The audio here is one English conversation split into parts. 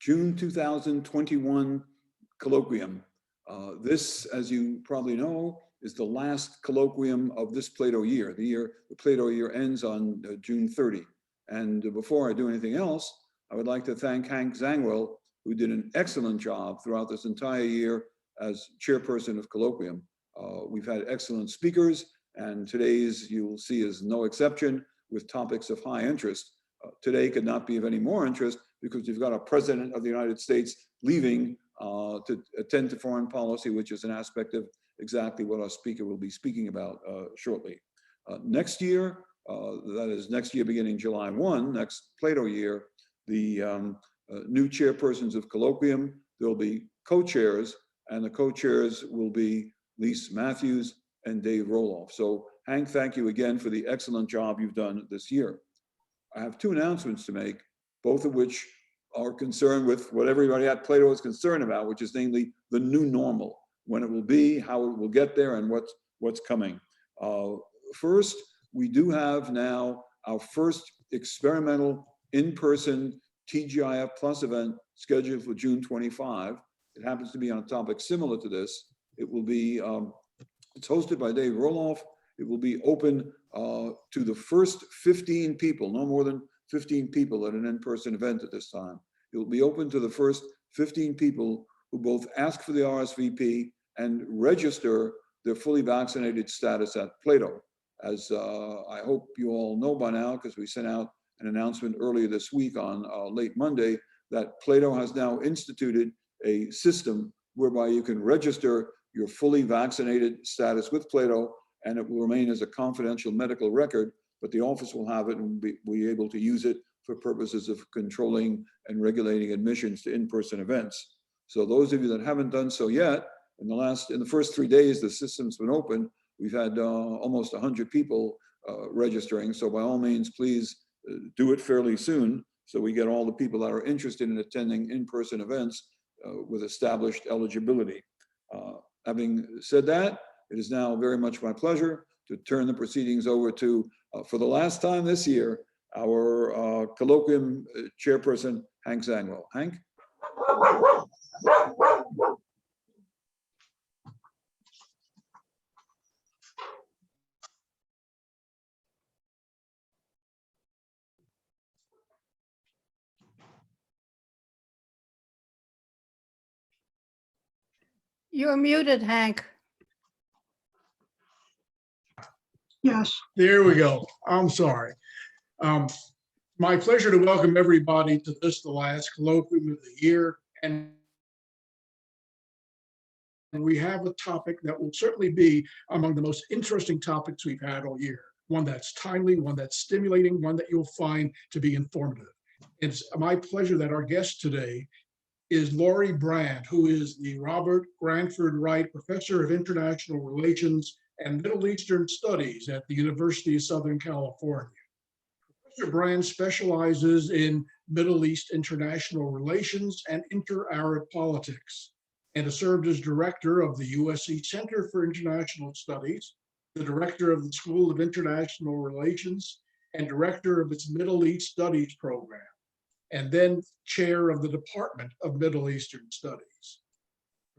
June 2021 colloquium. This, as you probably know, is the last colloquium of this Plato year. The Plato year ends on June 30. And before I do anything else, I would like to thank Hank Zangwill, who did an excellent job throughout this entire year as chairperson of colloquium. We've had excellent speakers, and today's, you will see, is no exception, with topics of high interest. Today could not be of any more interest because you've got a president of the United States leaving to attend to foreign policy, which is an aspect of exactly what our speaker will be speaking about shortly. Next year, that is next year beginning July 1, next Plato year, the new chairpersons of colloquium, there will be co-chairs, and the co-chairs will be Lise Matthews and Dave Roloff. So Hank, thank you again for the excellent job you've done this year. I have two announcements to make, both of which are concerned with what everybody at Plato is concerned about, which is namely the new normal, when it will be, how it will get there, and what's coming. First, we do have now our first experimental in-person TGIF Plus event scheduled for June 25. It happens to be on a topic similar to this. It will be, it's hosted by Dave Roloff. It will be open to the first 15 people, no more than 15 people at an in-person event at this time. It will be open to the first 15 people who both ask for the RSVP and register their fully vaccinated status at Plato. As I hope you all know by now, because we sent out an announcement earlier this week on late Monday, that Plato has now instituted a system whereby you can register your fully vaccinated status with Plato, and it will remain as a confidential medical record, but the office will have it and be able to use it for purposes of controlling and regulating admissions to in-person events. So those of you that haven't done so yet, in the first 3 days the system's been open, we've had almost 100 people registering. So by all means, please do it fairly soon so we get all the people that are interested in attending in-person events with established eligibility. Having said that, it is now very much my pleasure to turn the proceedings over to, for the last time this year, our colloquium chairperson, Hank Zangwill. Hank? You're muted, Hank. Yes, there we go. I'm sorry. My pleasure to welcome everybody to this, the last colloquium of the year. And we have a topic that will certainly be among the most interesting topics we've had all year. One that's timely, one that's stimulating, one that you'll find to be informative. It's my pleasure that our guest today is Laurie Brand, who is the Robert Granford Wright Professor of International Relations and Middle Eastern Studies at the University of Southern California. Professor Brand specializes in Middle East international relations and inter-Arab politics, and has served as director of the USC Center for International Studies, the director of the School of International Relations, and director of its Middle East Studies program, and then chair of the Department of Middle Eastern Studies.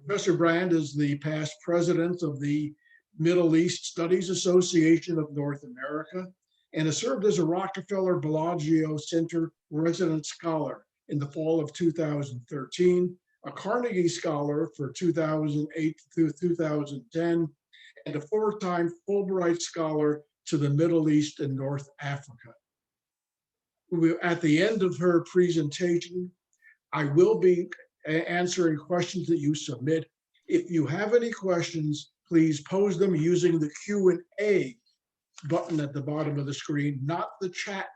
Professor Brand is the past president of the Middle East Studies Association of North America, and has served as a Rockefeller Bellagio Center resident scholar in the fall of 2013, a Carnegie Scholar for 2008 through 2010, and a four-time Fulbright Scholar to the Middle East and North Africa. At the end of her presentation, I will be answering questions that you submit. If you have any questions, please pose them using the Q&A button at the bottom of the screen, not the chat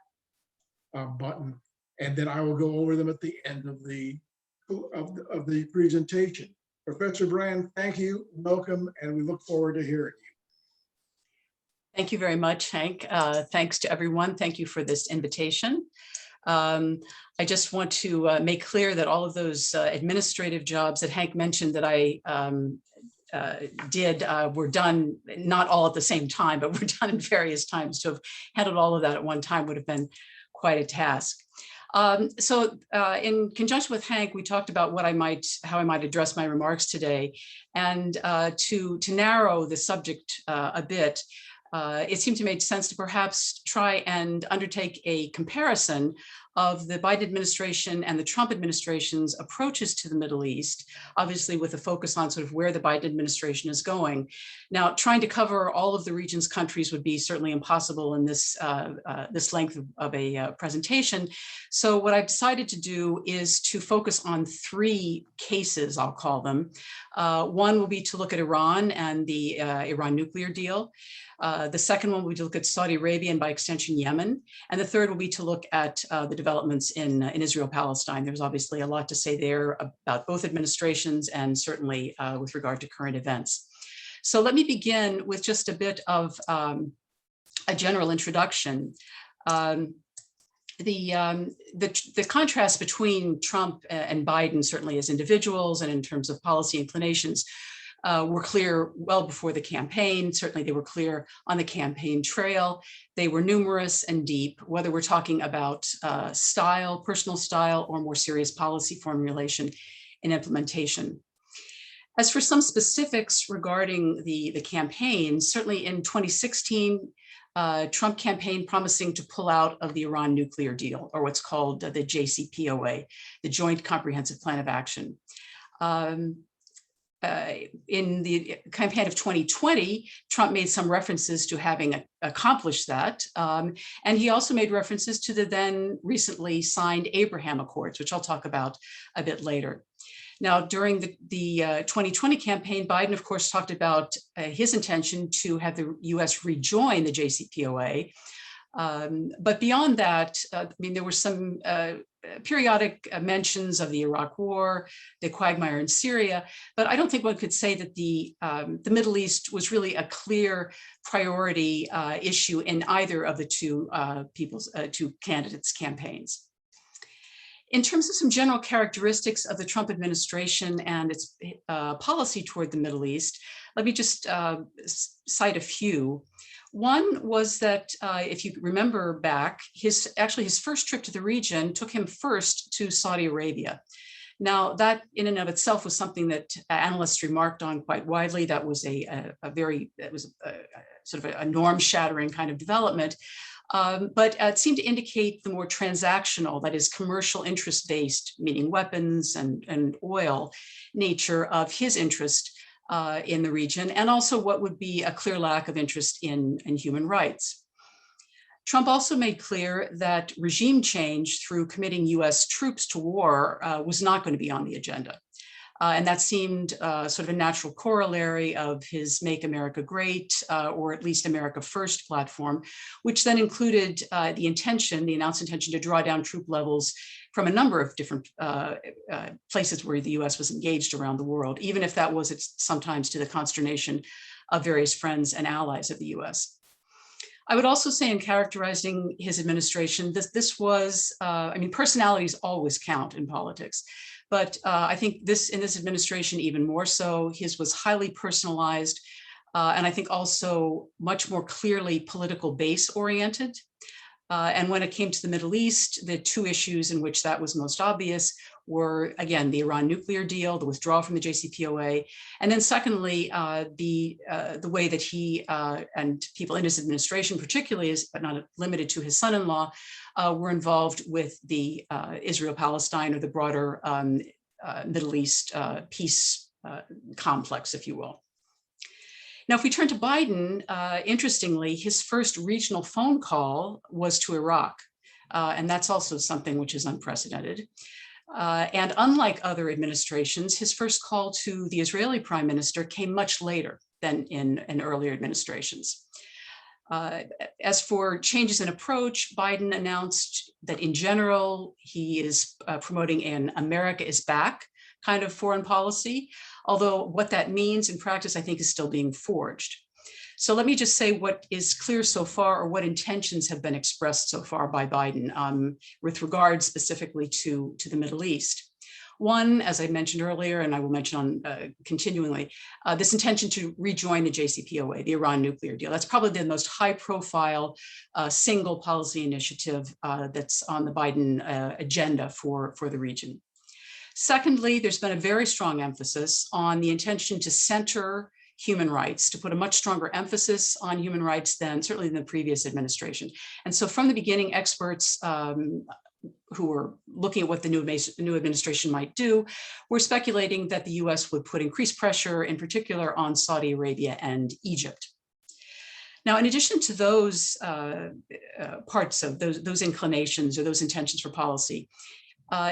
button, and then I will go over them at the end of the presentation. Professor Brand, thank you, welcome, and we look forward to hearing you. Thank you very much, Hank. Thanks to everyone. Thank you for this invitation. I just want to make clear that all of those administrative jobs that Hank mentioned that I did were done, not all at the same time, but were done at various times. To have handled all of that at one time would have been quite a task. In conjunction with Hank, we talked about how I might address my remarks today. And to narrow the subject a bit, it seemed to make sense to perhaps try and undertake a comparison of the Biden administration and the Trump administration's approaches to the Middle East, obviously with a focus on sort of where the Biden administration is going. Now, trying to cover all of the region's countries would be certainly impossible in this length of a presentation. So what I've decided to do is to focus on three cases, I'll call them. One will be to look at Iran and the Iran nuclear deal. The second one will be to look at Saudi Arabia and by extension Yemen. And the third will be to look at the developments in Israel-Palestine. There's obviously a lot to say there about both administrations and certainly with regard to current events. So let me begin with just a bit of a general introduction. The contrast between Trump and Biden, certainly as individuals and in terms of policy inclinations, were clear well before the campaign. Certainly they were clear on the campaign trail. They were numerous and deep, whether we're talking about style, personal style, or more serious policy formulation and implementation. As for some specifics regarding the campaign, certainly in 2016, Trump campaign promising to pull out of the Iran nuclear deal, or what's called the JCPOA, the Joint Comprehensive Plan of Action. In the campaign of 2020, Trump made some references to having accomplished that. And he also made references to the then recently signed Abraham Accords, which I'll talk about a bit later. Now, during the 2020 campaign, Biden, of course, talked about his intention to have the US rejoin the JCPOA. But beyond that, I mean, there were some periodic mentions of the Iraq War, the quagmire in Syria, but I don't think one could say that the Middle East was really a clear priority issue in either of the two candidates' campaigns. In terms of some general characteristics of the Trump administration and its policy toward the Middle East, let me just cite a few. One was that, if you remember back, his first trip to the region took him first to Saudi Arabia. Now, that in and of itself was something that analysts remarked on quite widely. That was sort of a norm-shattering kind of development. But it seemed to indicate the more transactional, that is commercial interest-based, meaning weapons and oil nature of his interest in the region, and also what would be a clear lack of interest in human rights. Trump also made clear that regime change through committing US troops to war was not going to be on the agenda. And that seemed sort of a natural corollary of his Make America Great, or at least America First platform, which then included the announced intention to draw down troop levels from a number of different places where the US was engaged around the world, even if that was sometimes to the consternation of various friends and allies of the US. I would also say in characterizing his administration, this was, I mean, personalities always count in politics. But I think in this administration, even more so, his was highly personalized, and I think also much more clearly political base oriented. And when it came to the Middle East, the two issues in which that was most obvious were, again, the Iran nuclear deal, the withdrawal from the JCPOA, and then secondly, the way that he and people in his administration, particularly, but not limited to his son-in-law, were involved with the Israel-Palestine, or the broader Middle East peace complex, if you will. Now, if we turn to Biden, interestingly, his first regional phone call was to Iraq, and that's also something which is unprecedented. And unlike other administrations, his first call to the Israeli prime minister came much later than in earlier administrations. As for changes in approach, Biden announced that in general, he is promoting an America is back kind of foreign policy, although what that means in practice, I think, is still being forged. So let me just say what is clear so far, or what intentions have been expressed so far by Biden with regard specifically to the Middle East. One, as I mentioned earlier, and I will mention on continually, this intention to rejoin the JCPOA, the Iran nuclear deal. That's probably the most high-profile single policy initiative that's on the Biden agenda for the region. Secondly, there's been a very strong emphasis on the intention to center human rights, to put a much stronger emphasis on human rights than certainly in the previous administration. And so from the beginning, experts who were looking at what the new administration might do were speculating that the US would put increased pressure, in particular on Saudi Arabia and Egypt. Now, in addition to those parts of those inclinations or those intentions for policy,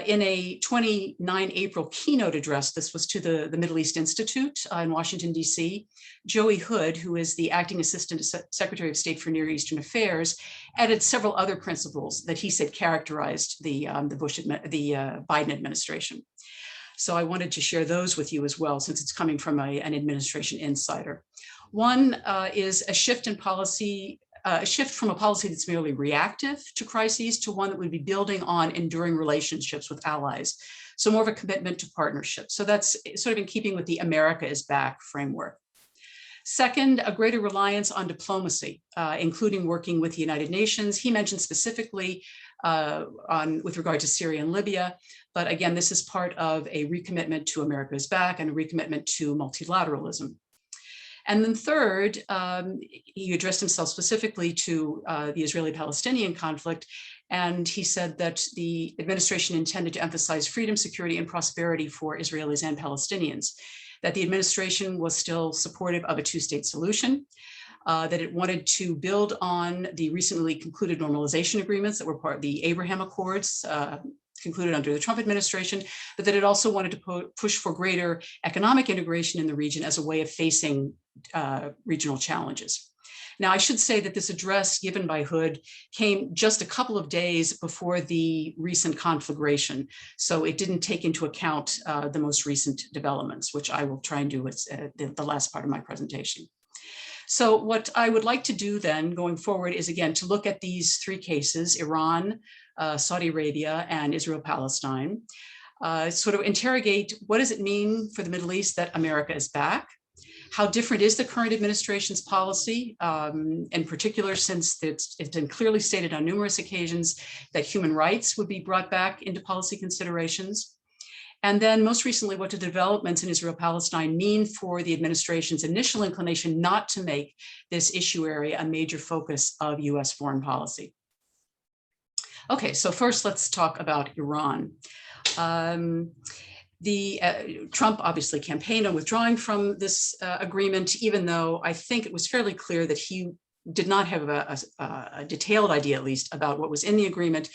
in a 29 April keynote address, this was to the Middle East Institute in Washington, D.C., Joey Hood, who is the acting assistant secretary of state for Near Eastern Affairs, added several other principles that he said characterized the Biden administration. So I wanted to share those with you as well, since it's coming from an administration insider. One is a shift in policy, a shift from a policy that's merely reactive to crises to one that would be building on enduring relationships with allies. So more of a commitment to partnership. So that's sort of in keeping with the America is Back framework. Second, a greater reliance on diplomacy, including working with the United Nations. He mentioned specifically with regard to Syria and Libya, but again, this is part of a recommitment to America is Back and a recommitment to multilateralism. And then third, he addressed himself specifically to the Israeli-Palestinian conflict, and he said that the administration intended to emphasize freedom, security, and prosperity for Israelis and Palestinians, that the administration was still supportive of a two-state solution, that it wanted to build on the recently concluded normalization agreements that were part of the Abraham Accords, concluded under the Trump administration, but that it also wanted to push for greater economic integration in the region as a way of facing regional challenges. Now, I should say that this address given by Hood came just a couple of days before the recent conflagration, so it didn't take into account the most recent developments, which I will try and do with the last part of my presentation. So what I would like to do then going forward is, again, to look at these three cases, Iran, Saudi Arabia, and Israel-Palestine, sort of interrogate what does it mean for the Middle East that America is back? How different is the current administration's policy, in particular, since it's been clearly stated on numerous occasions that human rights would be brought back into policy considerations? And then most recently, what do developments in Israel-Palestine mean for the administration's initial inclination not to make this issue area a major focus of US foreign policy? Okay, so first let's talk about Iran. Trump obviously campaigned on withdrawing from this agreement, even though I think it was fairly clear that he did not have a detailed idea, at least, about what was in the agreement.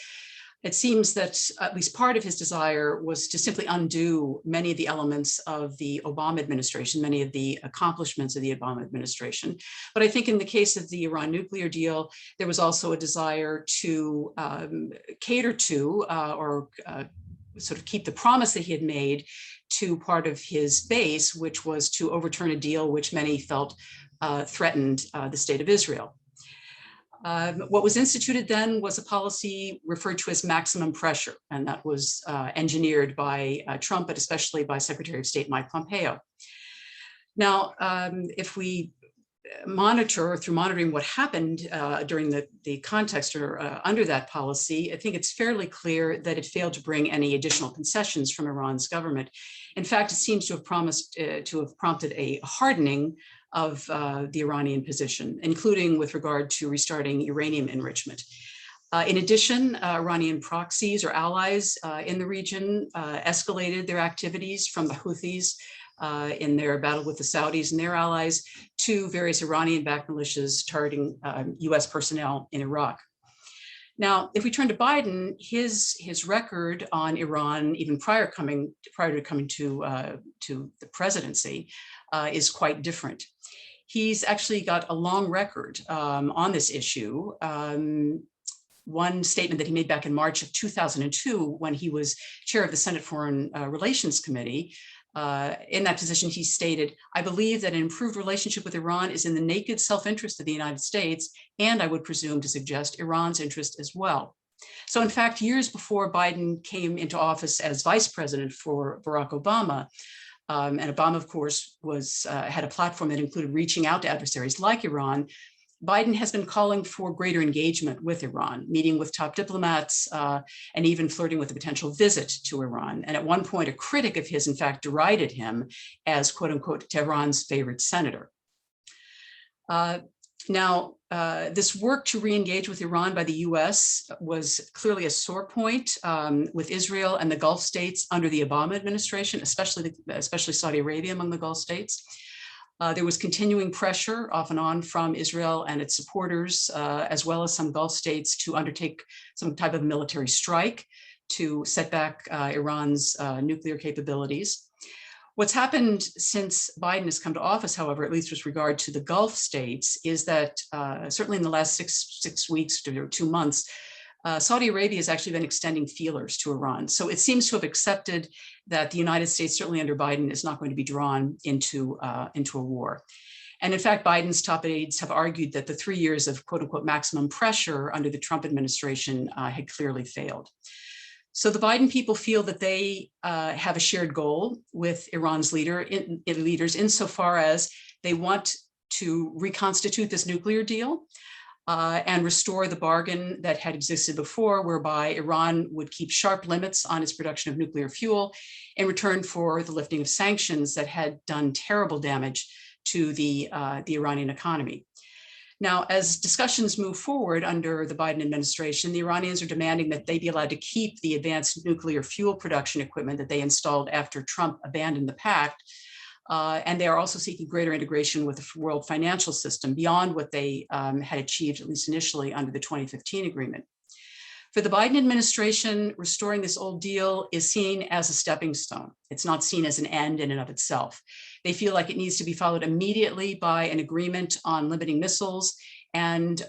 It seems that at least part of his desire was to simply undo many of the elements of the Obama administration, many of the accomplishments of the Obama administration. But I think in the case of the Iran nuclear deal, there was also a desire to cater to or sort of keep the promise that he had made to part of his base, which was to overturn a deal which many felt threatened the state of Israel. What was instituted then was a policy referred to as maximum pressure, and that was engineered by Trump, but especially by Secretary of State Mike Pompeo. Now, if we monitor, through monitoring what happened during the context or under that policy, I think it's fairly clear that it failed to bring any additional concessions from Iran's government. In fact, it seems to have prompted a hardening of the Iranian position, including with regard to restarting uranium enrichment. In addition, Iranian proxies or allies in the region escalated their activities from the Houthis in their battle with the Saudis and their allies to various Iranian-backed militias targeting US personnel in Iraq. Now, if we turn to Biden, his record on Iran, even prior to coming to the presidency, is quite different. He's actually got a long record on this issue. One statement that he made back in March of 2002, when he was chair of the Senate Foreign Relations Committee, in that position, he stated, "I believe that an improved relationship with Iran is in the naked self-interest of the United States, and I would presume to suggest Iran's interest as well." So in fact, years before Biden came into office as vice president for Barack Obama, and Obama, of course, had a platform that included reaching out to adversaries like Iran, Biden has been calling for greater engagement with Iran, meeting with top diplomats, and even flirting with a potential visit to Iran. And at one point, a critic of his, in fact, derided him as, quote unquote, Tehran's favorite senator. Now, this work to re-engage with Iran by the US was clearly a sore point with Israel and the Gulf states under the Obama administration, especially Saudi Arabia among the Gulf states. There was continuing pressure off and on from Israel and its supporters, as well as some Gulf states, to undertake some type of military strike to set back Iran's nuclear capabilities. What's happened since Biden has come to office, however, at least with regard to the Gulf states, is that certainly in the last six weeks to 2 months, Saudi Arabia has actually been extending feelers to Iran. So it seems to have accepted that the United States, certainly under Biden, is not going to be drawn into a war. And in fact, Biden's top aides have argued that the 3 years of quote unquote maximum pressure under the Trump administration had clearly failed. So the Biden people feel that they have a shared goal with Iran's leaders insofar as they want to reconstitute this nuclear deal and restore the bargain that had existed before, whereby Iran would keep sharp limits on its production of nuclear fuel in return for the lifting of sanctions that had done terrible damage to the Iranian economy. Now, as discussions move forward under the Biden administration, the Iranians are demanding that they be allowed to keep the advanced nuclear fuel production equipment that they installed after Trump abandoned the pact. And they are also seeking greater integration with the world financial system beyond what they had achieved, at least initially, under the 2015 agreement. For the Biden administration, restoring this old deal is seen as a stepping stone. It's not seen as an end in and of itself. They feel like it needs to be followed immediately by an agreement on limiting missiles and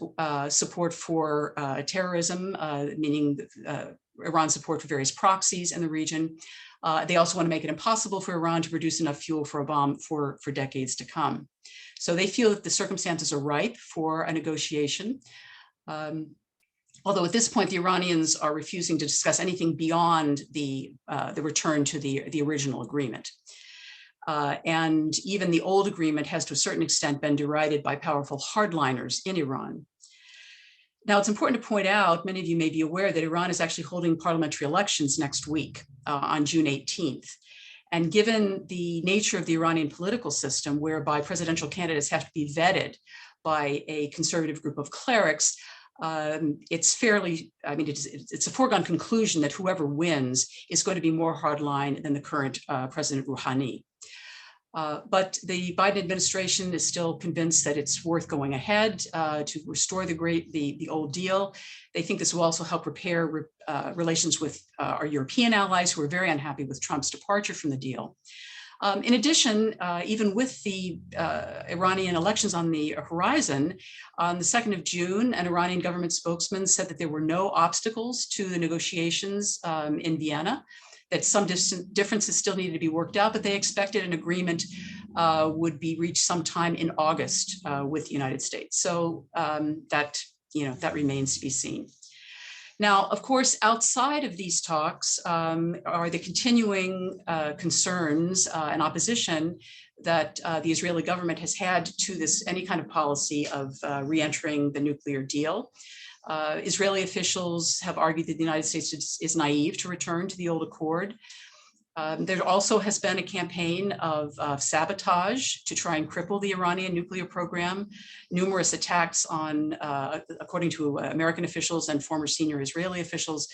support for terrorism, meaning Iran's support for various proxies in the region. They also want to make it impossible for Iran to produce enough fuel for a bomb for decades to come. So they feel that the circumstances are ripe for a negotiation. Although at this point, the Iranians are refusing to discuss anything beyond the return to the original agreement. And even the old agreement has to a certain extent been derided by powerful hardliners in Iran. Now, it's important to point out, many of you may be aware that Iran is actually holding parliamentary elections next week on June 18th. And given the nature of the Iranian political system, whereby presidential candidates have to be vetted by a conservative group of clerics, it's a foregone conclusion that whoever wins is going to be more hardline than the current President Rouhani. But the Biden administration is still convinced that it's worth going ahead to restore the old deal. They think this will also help repair relations with our European allies who are very unhappy with Trump's departure from the deal. In addition, even with the Iranian elections on the horizon, on the 2nd of June, an Iranian government spokesman said that there were no obstacles to the negotiations in Vienna, that some differences still needed to be worked out, but they expected an agreement would be reached sometime in August with the United States. So that remains to be seen. Now, of course, outside of these talks are the continuing concerns and opposition that the Israeli government has had to any kind of policy of re-entering the nuclear deal. Israeli officials have argued that the United States is naive to return to the old accord. There also has been a campaign of sabotage to try and cripple the Iranian nuclear program. Numerous attacks on, according to American officials and former senior Israeli officials,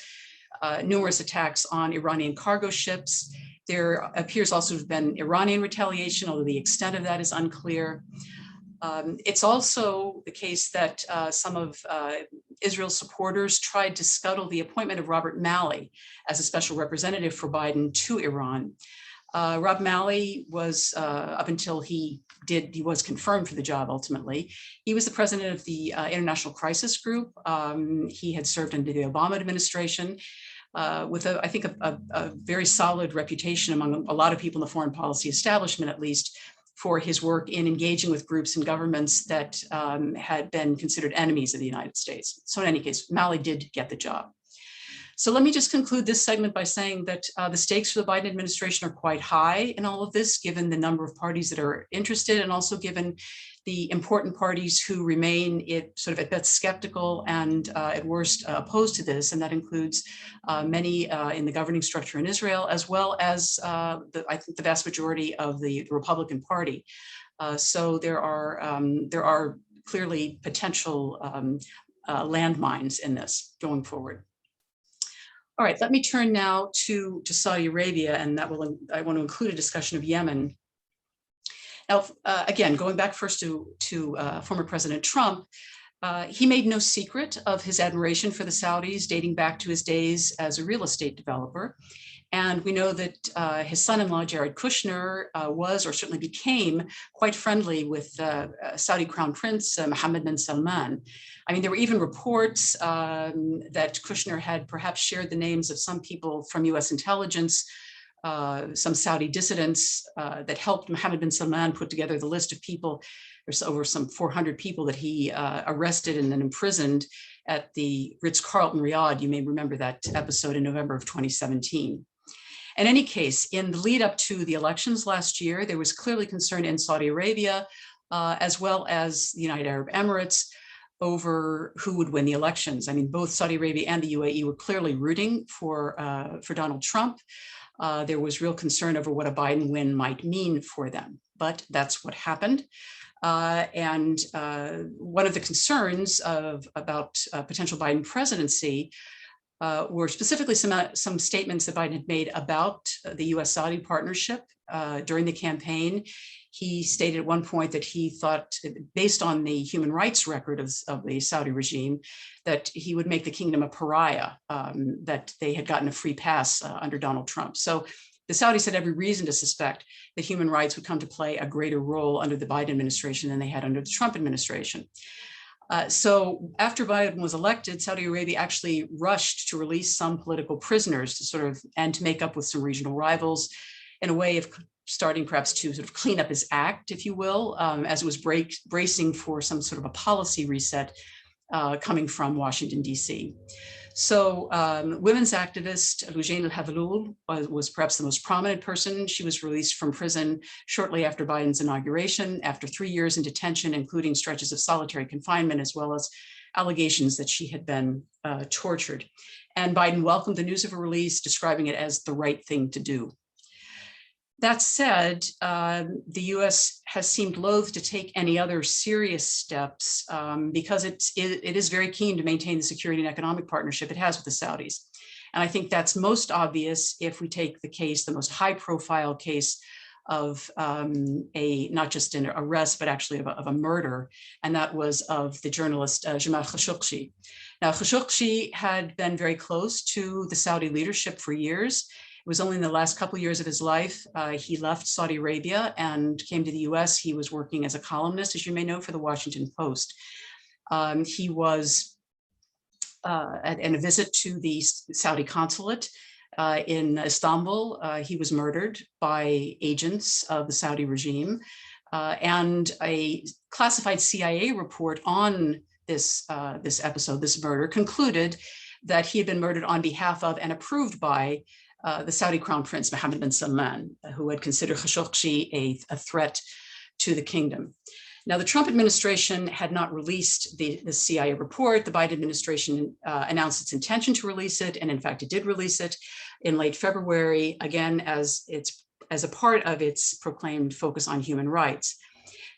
numerous attacks on Iranian cargo ships. There appears also to have been Iranian retaliation, although the extent of that is unclear. It's also the case that some of Israel's supporters tried to scuttle the appointment of Robert Malley as a special representative for Biden to Iran. Rob Malley was, up until he was confirmed for the job ultimately, he was the president of the International Crisis Group. He had served under the Obama administration with, I think, a very solid reputation among a lot of people in the foreign policy establishment, at least, for his work in engaging with groups and governments that had been considered enemies of the United States. So in any case, Malley did get the job. So let me just conclude this segment by saying that the stakes for the Biden administration are quite high in all of this, given the number of parties that are interested, and also given the important parties who remain sort of at best skeptical and at worst opposed to this. And that includes many in the governing structure in Israel, as well as I think the vast majority of the Republican Party. So there are clearly potential landmines in this going forward. All right, let me turn now to Saudi Arabia, and I want to include a discussion of Yemen. Now, again, going back first to former President Trump, he made no secret of his admiration for the Saudis, dating back to his days as a real estate developer. And we know that his son-in-law, Jared Kushner, was, or certainly became, quite friendly with Saudi Crown Prince Mohammed bin Salman. I mean, there were even reports that Kushner had perhaps shared the names of some people from US intelligence, some Saudi dissidents that helped Mohammed bin Salman put together the list of people. There's over some 400 people that he arrested and then imprisoned at the Ritz-Carlton Riyadh. You may remember that episode in November of 2017. In any case, in the lead up to the elections last year, there was clearly concern in Saudi Arabia, as well as the United Arab Emirates, over who would win the elections. I mean, both Saudi Arabia and the UAE were clearly rooting for Donald Trump. There was real concern over what a Biden win might mean for them, but that's what happened. And one of the concerns about potential Biden presidency were specifically some statements that Biden had made about the US-Saudi partnership during the campaign. He stated at one point that he thought, based on the human rights record of the Saudi regime, that he would make the kingdom a pariah, that they had gotten a free pass under Donald Trump. So the Saudis had every reason to suspect that human rights would come to play a greater role under the Biden administration than they had under the Trump administration. So after Biden was elected, Saudi Arabia actually rushed to release some political prisoners to make up with some regional rivals in a way of starting perhaps to sort of clean up his act, if you will, as it was bracing for some sort of a policy reset coming from Washington, D.C. So women's activist Loujain al-Havalul was perhaps the most prominent person. She was released from prison shortly after Biden's inauguration, after 3 years in detention, including stretches of solitary confinement, as well as allegations that she had been tortured. And Biden welcomed the news of her release, describing it as the right thing to do. That said, the U.S. has seemed loath to take any other serious steps because it is very keen to maintain the security and economic partnership it has with the Saudis. And I think that's most obvious if we take the most high-profile case of not just an arrest, but actually of a murder, and that was of the journalist Jamal Khashoggi. Now, Khashoggi had been very close to the Saudi leadership for years. It was only in the last couple of years of his life he left Saudi Arabia and came to the US. He was working as a columnist, as you may know, for the Washington Post. He was at a visit to the Saudi consulate in Istanbul. He was murdered by agents of the Saudi regime. And a classified CIA report on this episode, this murder, concluded that he had been murdered on behalf of and approved by the Saudi Crown Prince Mohammed bin Salman, who had considered Khashoggi a threat to the kingdom. Now, the Trump administration had not released the CIA report. The Biden administration announced its intention to release it, and in fact, it did release it in late February, again, as a part of its proclaimed focus on human rights.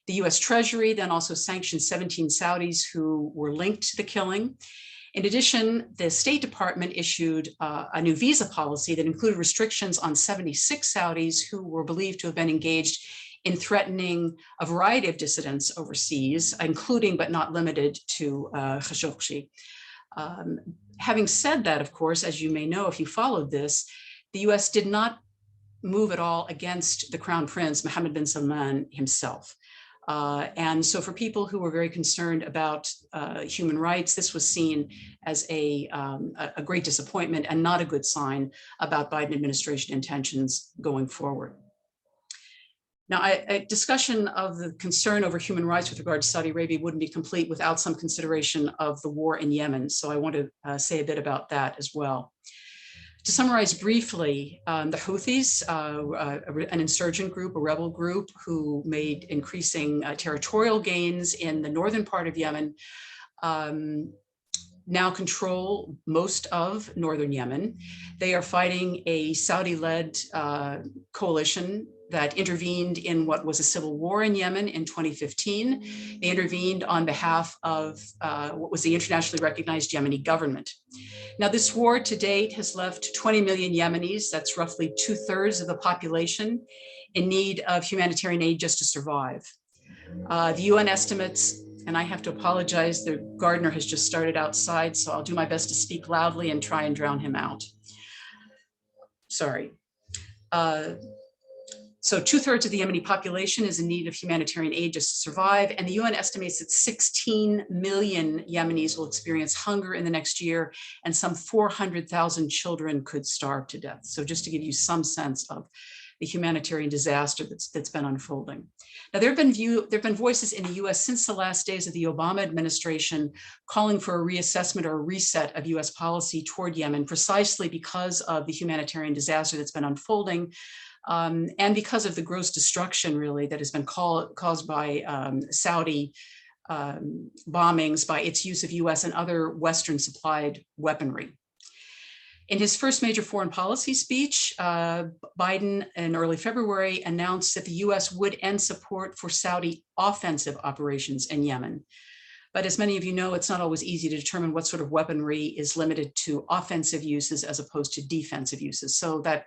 The US Treasury then also sanctioned 17 Saudis who were linked to the killing. In addition, the State Department issued a new visa policy that included restrictions on 76 Saudis who were believed to have been engaged in threatening a variety of dissidents overseas, including but not limited to Khashoggi. Having said that, of course, as you may know if you followed this, the US did not move at all against the Crown Prince, Mohammed bin Salman himself. And so for people who were very concerned about human rights, this was seen as a great disappointment and not a good sign about Biden administration intentions going forward. Now, a discussion of the concern over human rights with regard to Saudi Arabia wouldn't be complete without some consideration of the war in Yemen. So I want to say a bit about that as well. To summarize briefly, the Houthis, an insurgent group, a rebel group who made increasing territorial gains in the northern part of Yemen, now control most of northern Yemen. They are fighting a Saudi-led coalition that intervened in what was a civil war in Yemen in 2015. They intervened on behalf of what was the internationally recognized Yemeni government. Now, this war to date has left 20 million Yemenis, that's roughly 2/3 of the population, in need of humanitarian aid just to survive. The UN estimates, and I have to apologize, the gardener has just started outside, so I'll do my best to speak loudly and try and drown him out. Sorry. So 2/3 of the Yemeni population is in need of humanitarian aid just to survive. And the UN estimates that 16 million Yemenis will experience hunger in the next year, and some 400,000 children could starve to death. So just to give you some sense of the humanitarian disaster that's been unfolding. Now, there have been voices in the US since the last days of the Obama administration calling for a reassessment or a reset of US policy toward Yemen, precisely because of the humanitarian disaster that's been unfolding. And because of the gross destruction, really, that has been caused by Saudi bombings, by its use of US and other Western supplied weaponry. In his first major foreign policy speech, Biden in early February announced that the US would end support for Saudi offensive operations in Yemen. But as many of you know, it's not always easy to determine what sort of weaponry is limited to offensive uses as opposed to defensive uses. So that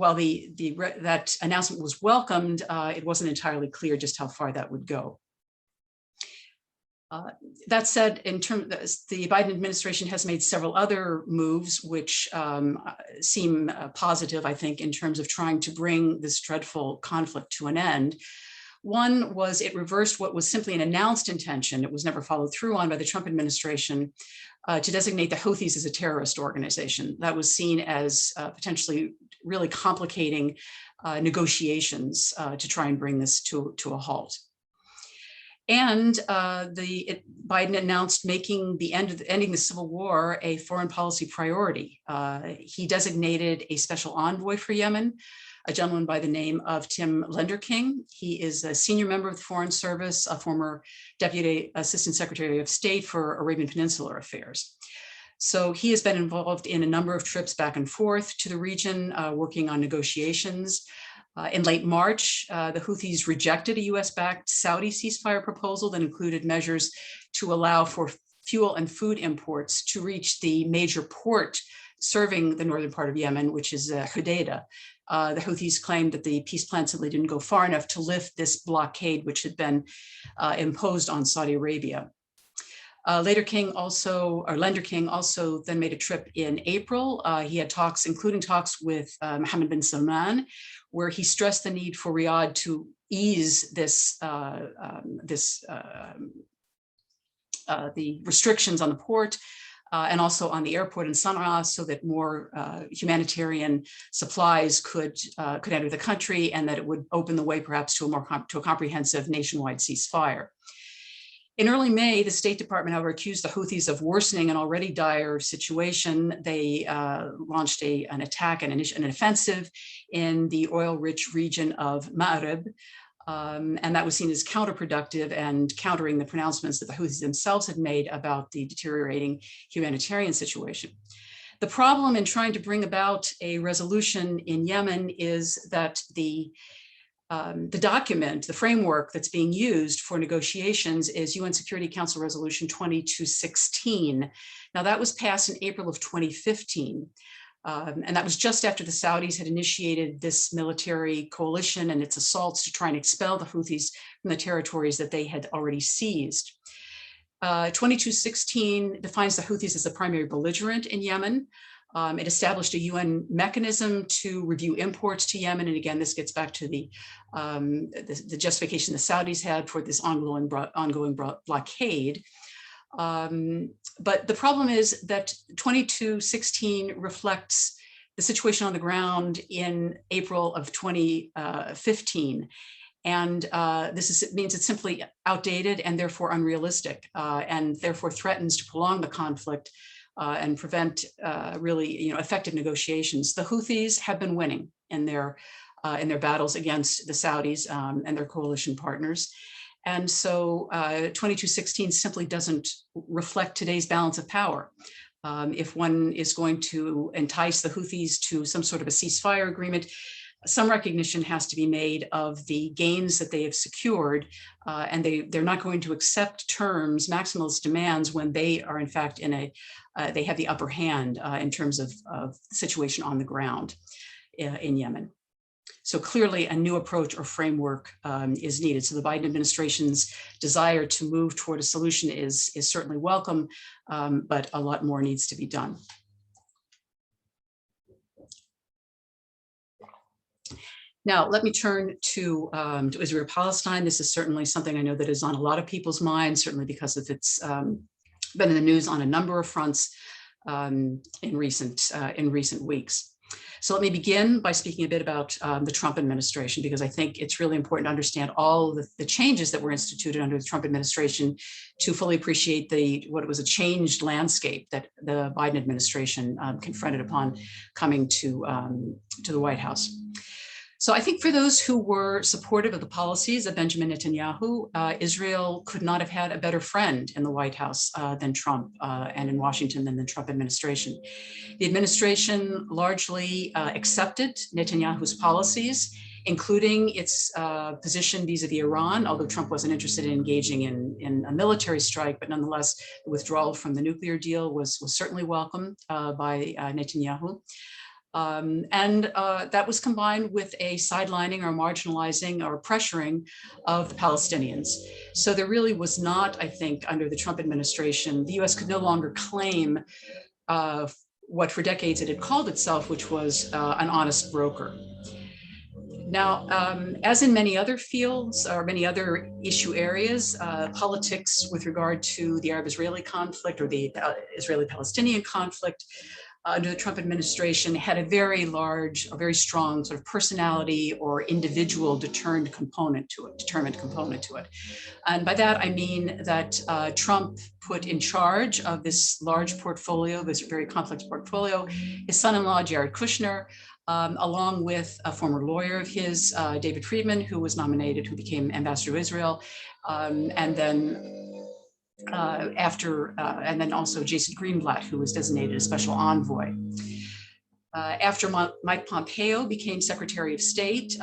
while that announcement was welcomed, it wasn't entirely clear just how far that would go. That said, the Biden administration has made several other moves which seem positive, I think, in terms of trying to bring this dreadful conflict to an end. One was it reversed what was simply an announced intention, it was never followed through on by the Trump administration, to designate the Houthis as a terrorist organization. That was seen as potentially really complicating negotiations to try and bring this to a halt. And Biden announced making ending the civil war a foreign policy priority. He designated a special envoy for Yemen, a gentleman by the name of Tim Lenderking. He is a senior member of the Foreign Service, a former Deputy Assistant Secretary of State for Arabian Peninsula Affairs. So he has been involved in a number of trips back and forth to the region, working on negotiations. In late March, the Houthis rejected a US-backed Saudi ceasefire proposal that included measures to allow for fuel and food imports to reach the major port serving the northern part of Yemen, which is Hodeidah. The Houthis claimed that the peace plan simply didn't go far enough to lift this blockade, which had been imposed on Saudi Arabia. Lenderking also then made a trip in April. He had talks, including talks with Mohammed bin Salman, where he stressed the need for Riyadh to ease the restrictions on the port and also on the airport in Sana'a, so that more humanitarian supplies could enter the country, and that it would open the way perhaps to a comprehensive nationwide ceasefire. In early May, the State Department, however, accused the Houthis of worsening an already dire situation. They launched an attack and an offensive in the oil-rich region of Ma'rib, and that was seen as counterproductive and countering the pronouncements that the Houthis themselves had made about the deteriorating humanitarian situation. The problem in trying to bring about a resolution in Yemen is that the document, the framework that's being used for negotiations is UN Security Council Resolution 2216. Now, that was passed in April of 2015. And that was just after the Saudis had initiated this military coalition and its assaults to try and expel the Houthis from the territories that they had already seized. 2216 defines the Houthis as the primary belligerent in Yemen. It established a UN mechanism to review imports to Yemen. And again, this gets back to the justification the Saudis had for this ongoing blockade. But the problem is that 2216 reflects the situation on the ground in April of 2015. And means it's simply outdated and therefore unrealistic, and therefore threatens to prolong the conflict and prevent really effective negotiations. The Houthis have been winning in their battles against the Saudis and their coalition partners. And so 2216 simply doesn't reflect today's balance of power. If one is going to entice the Houthis to some sort of a ceasefire agreement, some recognition has to be made of the gains that they have secured, and they're not going to accept terms, maximalist demands, when they are in fact they have the upper hand in terms of the situation on the ground in Yemen. So clearly a new approach or framework is needed. So the Biden administration's desire to move toward a solution is certainly welcome, but a lot more needs to be done. Now, let me turn to Israel-Palestine. This is certainly something I know that is on a lot of people's minds, certainly because of it's been in the news on a number of fronts in recent weeks. So let me begin by speaking a bit about the Trump administration, because I think it's really important to understand all the changes that were instituted under the Trump administration to fully appreciate what was a changed landscape that the Biden administration confronted upon coming to the White House. So I think for those who were supportive of the policies of Benjamin Netanyahu, Israel could not have had a better friend in the White House than Trump, and in Washington than the Trump administration. The administration largely accepted Netanyahu's policies, including its position vis-a-vis Iran, although Trump wasn't interested in engaging in a military strike, but nonetheless, the withdrawal from the nuclear deal was certainly welcomed by Netanyahu. That was combined with a sidelining or marginalizing or pressuring of the Palestinians. So there really was not, I think, under the Trump administration, the US could no longer claim what for decades it had called itself, which was an honest broker. Now, as in many other fields or many other issue areas, politics with regard to the Arab-Israeli conflict or the Israeli-Palestinian conflict under the Trump administration had a very strong sort of personality or individual determined component to it. And by that, I mean that Trump put in charge of this large portfolio, this very complex portfolio, his son-in-law, Jared Kushner, along with a former lawyer of his, David Friedman, who became ambassador to Israel, and then also Jason Greenblatt, who was designated a special envoy. After Mike Pompeo became Secretary of State,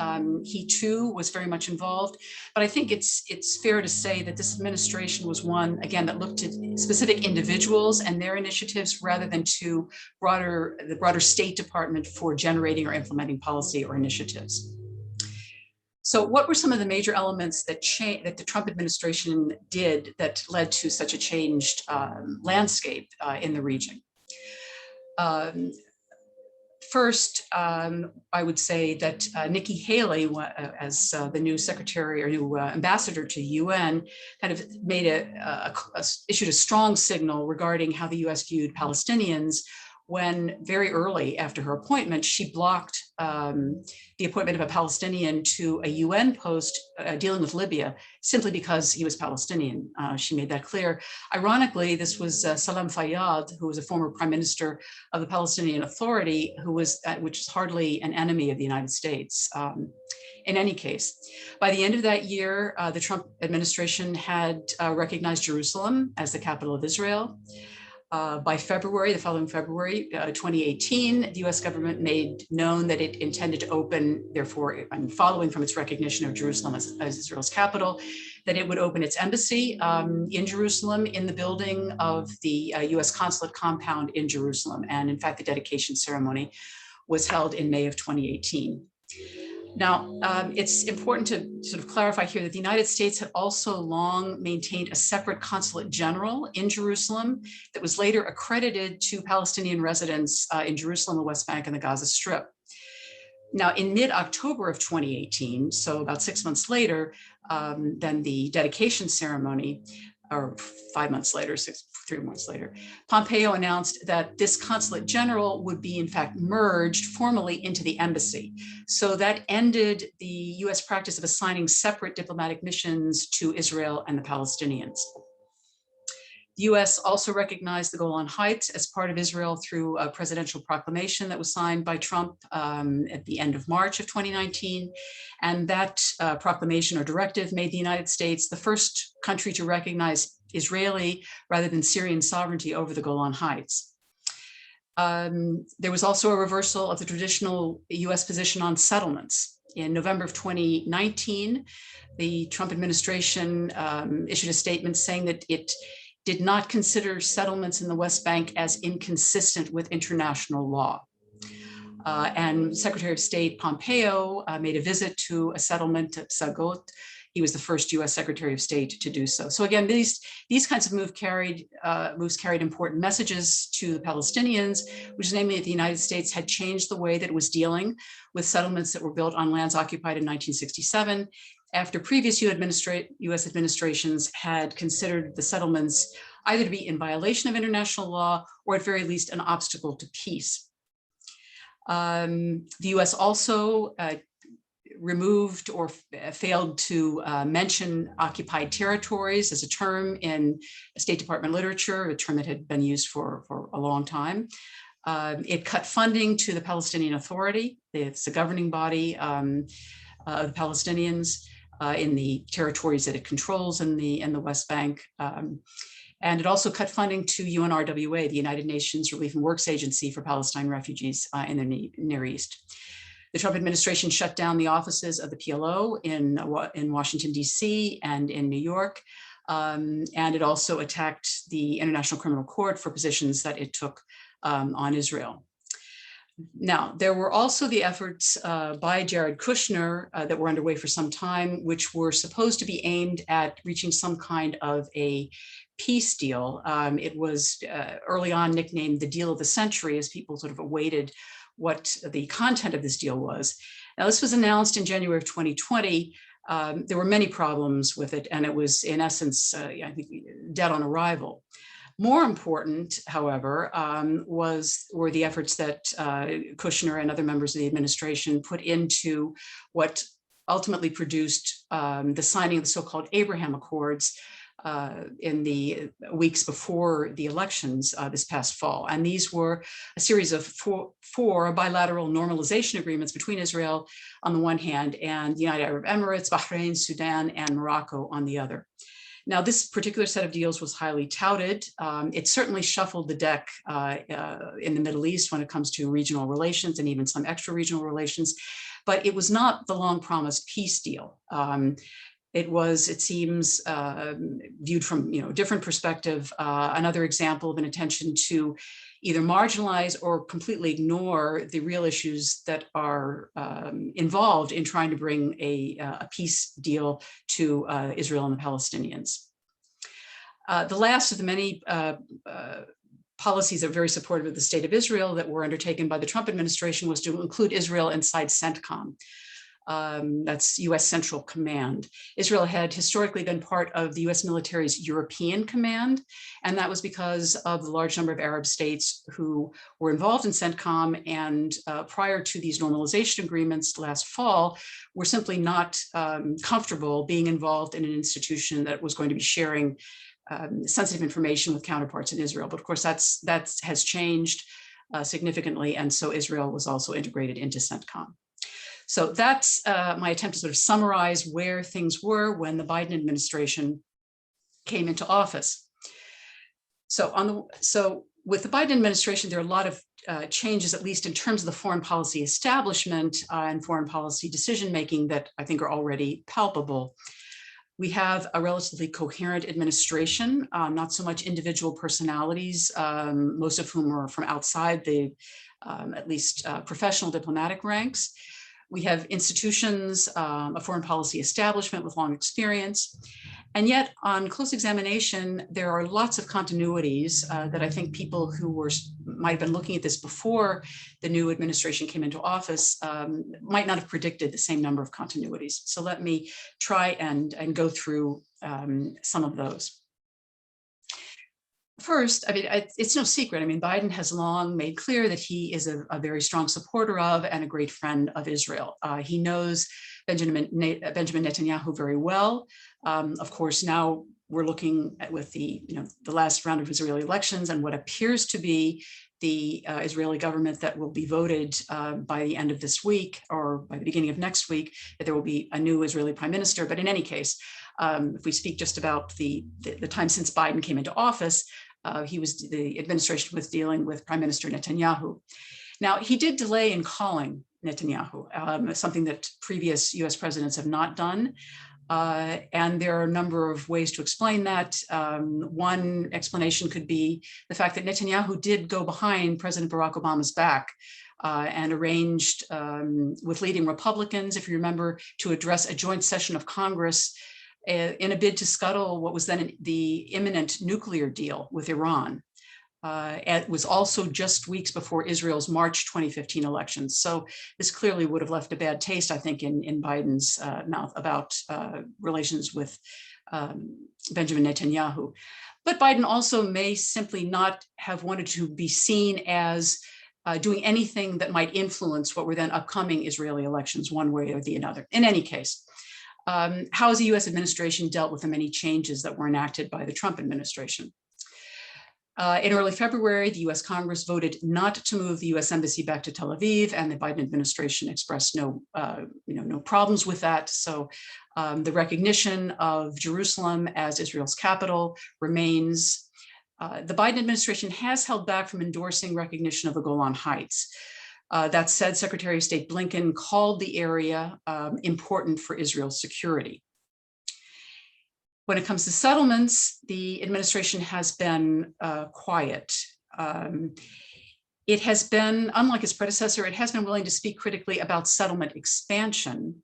he too was very much involved. But I think it's fair to say that this administration was one, again, that looked at specific individuals and their initiatives rather than to the broader State Department for generating or implementing policy or initiatives. So what were some of the major elements that the Trump administration did that led to such a changed landscape in the region? First, I would say that Nikki Haley, as the new secretary or new ambassador to the UN, kind of made issued a strong signal regarding how the US viewed Palestinians when very early after her appointment, she blocked the appointment of a Palestinian to a UN post dealing with Libya simply because he was Palestinian. She made that clear. Ironically, this was Salam Fayyad, who was a former prime minister of the Palestinian Authority, which is hardly an enemy of the United States. In any case, by the end of that year, the Trump administration had recognized Jerusalem as the capital of Israel. By the following February 2018, the US government made known that it intended to open, therefore, following from its recognition of Jerusalem as Israel's capital, that it would open its embassy in Jerusalem in the building of the US consulate compound in Jerusalem. And in fact, the dedication ceremony was held in May of 2018. Now, it's important to sort of clarify here that the United States had also long maintained a separate consulate general in Jerusalem that was later accredited to Palestinian residents in Jerusalem, the West Bank, and the Gaza Strip. Now, in mid-October of 2018, so about 6 months later than the dedication ceremony, or 5 months later, 3 months later, Pompeo announced that this consulate general would be in fact merged formally into the embassy. So that ended the US practice of assigning separate diplomatic missions to Israel and the Palestinians. The US also recognized the Golan Heights as part of Israel through a presidential proclamation that was signed by Trump at the end of March of 2019. And that proclamation or directive made the United States the first country to recognize Israeli rather than Syrian sovereignty over the Golan Heights. There was also a reversal of the traditional US position on settlements. In November of 2019, the Trump administration issued a statement saying that it did not consider settlements in the West Bank as inconsistent with international law. And Secretary of State Pompeo made a visit to a settlement at Sagot. He was the first US Secretary of State to do so. So again, these kinds of moves carried important messages to the Palestinians, which is namely that the United States had changed the way that it was dealing with settlements that were built on lands occupied in 1967, after previous US administrations had considered the settlements either to be in violation of international law or at very least an obstacle to peace. The US also removed or failed to mention occupied territories as a term in State Department literature, a term that had been used for a long time. It cut funding to the Palestinian Authority. It's the governing body of the Palestinians in the territories that it controls in the West Bank. And it also cut funding to UNRWA, the United Nations Relief and Works Agency for Palestine refugees in the Near East. The Trump administration shut down the offices of the PLO in Washington, D.C. and in New York. And it also attacked the International Criminal Court for positions that it took on Israel. Now, there were also the efforts by Jared Kushner that were underway for some time, which were supposed to be aimed at reaching some kind of a peace deal. It was early on nicknamed the deal of the century as people sort of awaited what the content of this deal was. Now, this was announced in January of 2020. There were many problems with it, and it was in essence, I think, dead on arrival. More important, however, were the efforts that Kushner and other members of the administration put into what ultimately produced the signing of the so-called Abraham Accords in the weeks before the elections this past fall. And these were a series of four bilateral normalization agreements between Israel on the one hand and the United Arab Emirates, Bahrain, Sudan, and Morocco on the other. Now, this particular set of deals was highly touted. It certainly shuffled the deck in the Middle East when it comes to regional relations and even some extra-regional relations, but it was not the long-promised peace deal. It was, it seems, viewed from a different perspective, another example of an intention to either marginalize or completely ignore the real issues that are involved in trying to bring a peace deal to Israel and the Palestinians. The last of the many policies that are very supportive of the state of Israel that were undertaken by the Trump administration was to include Israel inside CENTCOM. That's US Central Command. Israel had historically been part of the US military's European Command, and that was because of the large number of Arab states who were involved in CENTCOM, and prior to these normalization agreements last fall, were simply not comfortable being involved in an institution that was going to be sharing sensitive information with counterparts in Israel. But of course, that has changed significantly, and so Israel was also integrated into CENTCOM. So that's my attempt to sort of summarize where things were when the Biden administration came into office. So with the Biden administration, there are a lot of changes, at least in terms of the foreign policy establishment and foreign policy decision-making that I think are already palpable. We have a relatively coherent administration, not so much individual personalities, most of whom are from outside the, at least professional diplomatic ranks. We have institutions, a foreign policy establishment with long experience. And yet on close examination, there are lots of continuities that I think people who might have been looking at this before the new administration came into office might not have predicted the same number of continuities. So let me try and go through some of those. First, I mean, it's no secret. I mean, Biden has long made clear that he is a very strong supporter of and a great friend of Israel. He knows Benjamin Netanyahu very well. Of course, now we're looking at with the last round of Israeli elections and what appears to be the Israeli government that will be voted by the end of this week or by the beginning of next week, that there will be a new Israeli prime minister. But in any case, if we speak just about the time since Biden came into office, the administration was dealing with Prime Minister Netanyahu. Now, he did delay in calling Netanyahu, something that previous US presidents have not done. And there are a number of ways to explain that. One explanation could be the fact that Netanyahu did go behind President Barack Obama's back and arranged with leading Republicans, if you remember, to address a joint session of Congress in a bid to scuttle what was then the imminent nuclear deal with Iran. It was also just weeks before Israel's March 2015 elections. So this clearly would have left a bad taste, I think, in Biden's mouth about relations with Benjamin Netanyahu. But Biden also may simply not have wanted to be seen as doing anything that might influence what were then upcoming Israeli elections one way or the other. In any case, how has the US administration dealt with the many changes that were enacted by the Trump administration? In early February, the US Congress voted not to move the US Embassy back to Tel Aviv, and the Biden administration expressed no problems with that. So the recognition of Jerusalem as Israel's capital remains. The Biden administration has held back from endorsing recognition of the Golan Heights. That said, Secretary of State Blinken called the area important for Israel's security. When it comes to settlements, the administration has been quiet. It has been, unlike its predecessor, it has been willing to speak critically about settlement expansion,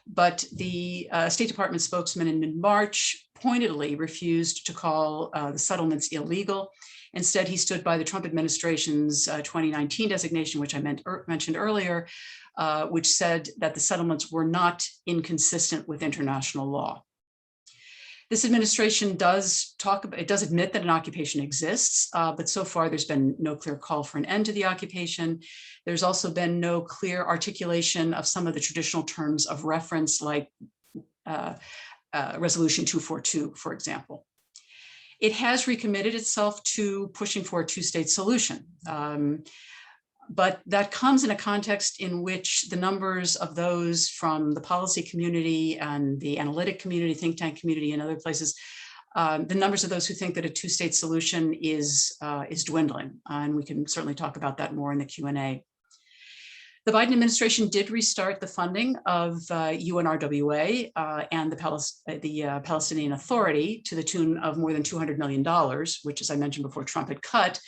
but the State Department spokesman in mid-March pointedly refused to call the settlements illegal. Instead, he stood by the Trump administration's 2019 designation, which I mentioned earlier, which said that the settlements were not inconsistent with international law. This administration does admit that an occupation exists, but so far there's been no clear call for an end to the occupation. There's also been no clear articulation of some of the traditional terms of reference, like Resolution 242, for example. It has recommitted itself to pushing for a two-state solution. But that comes in a context in which the numbers of those from the policy community and the analytic community, think tank community, and other places, the numbers of those who think that a two-state solution is dwindling. And we can certainly talk about that more in the Q&A. The Biden administration did restart the funding of UNRWA and the Palestinian Authority to the tune of more than $200 million, which, as I mentioned before, Trump had cut.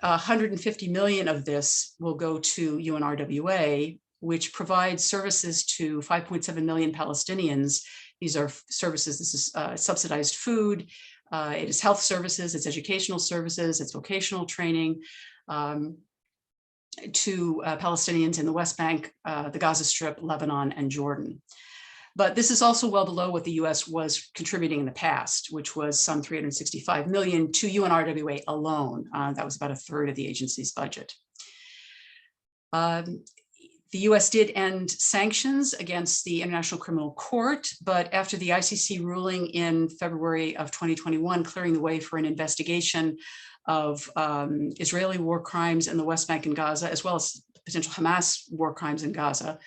150 million of this will go to UNRWA, which provides services to 5.7 million Palestinians. These are services, this is subsidized food, it is health services, it's educational services, it's vocational training to Palestinians in the West Bank, the Gaza Strip, Lebanon, and Jordan. But this is also well below what the US was contributing in the past, which was some 365 million to UNRWA alone. That was about a third of the agency's budget. The US did end sanctions against the International Criminal Court, but after the ICC ruling in February of 2021, clearing the way for an investigation of Israeli war crimes in the West Bank and Gaza, as well as potential Hamas war crimes in Gaza,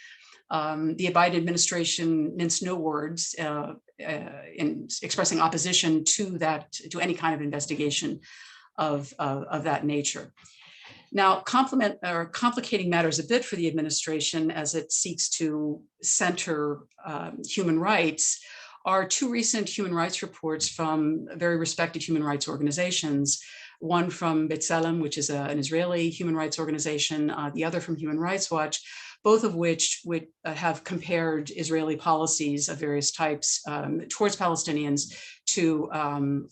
the Biden administration minced no words in expressing opposition to any kind of investigation of that nature. Now, complicating matters a bit for the administration as it seeks to center human rights are two recent human rights reports from very respected human rights organizations. One from B'Tselem, which is an Israeli human rights organization, the other from Human Rights Watch, both of which would have compared Israeli policies of various types towards Palestinians to